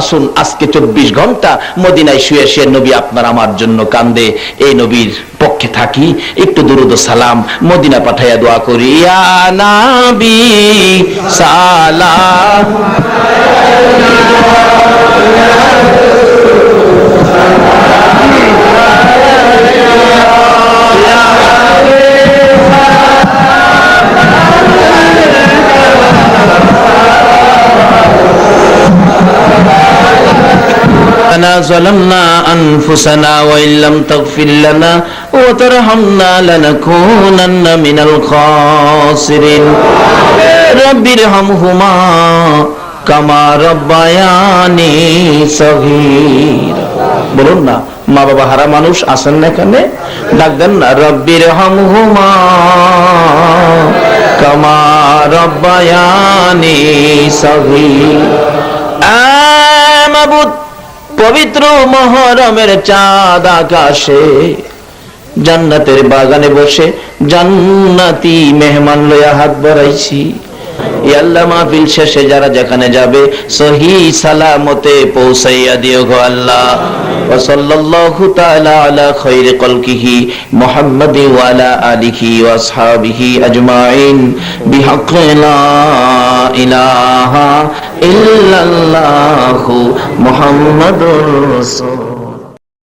আসুন আজকে 24 ঘন্টা মদিনায় শুয়ে শুয়ে নবী আপনার আমার জন্য কান্দে, এই নবীর পক্ষে থাকি। একটু দুরুদ ও সালাম মদিনা পাঠাইয়া দোয়া করি। ইয়া নবী সালাম ربنا ظلمنا أنفسنا وإن لم تغفر لنا وترحمنا لنكونن من الخاسرين رب ارحمهما كما ربياني صغيرا বলুন না মা বাবা হারা মানুষ আছেন না এখানে ডাক দেন না রব্বির হামহুমা কামা রব্বায়ানি সগীরা মাবুদ পবিত্র মুহররমের চাঁদ আকাশে জান্নাতের বাগানে বসে জান্নাতি মেহমান লইয়া হাত বাড়াইছি আল্লাহ মাহফিল শেষে যারা যেখানে যাবে সহি সালামতে পৌঁছাইয়া দিও গো আল্লাহ ওয়া সাল্লাল্লাহু তাআলা আলা খায়রি কলকিহি মুহাম্মাদি ওয়া আলা আলিহি ওয়া আসহাবিহি আজমাইন বিহাক্কি লা ইলাহা ইল্লাল্লাহু মুহাম্মাদুর রাসূল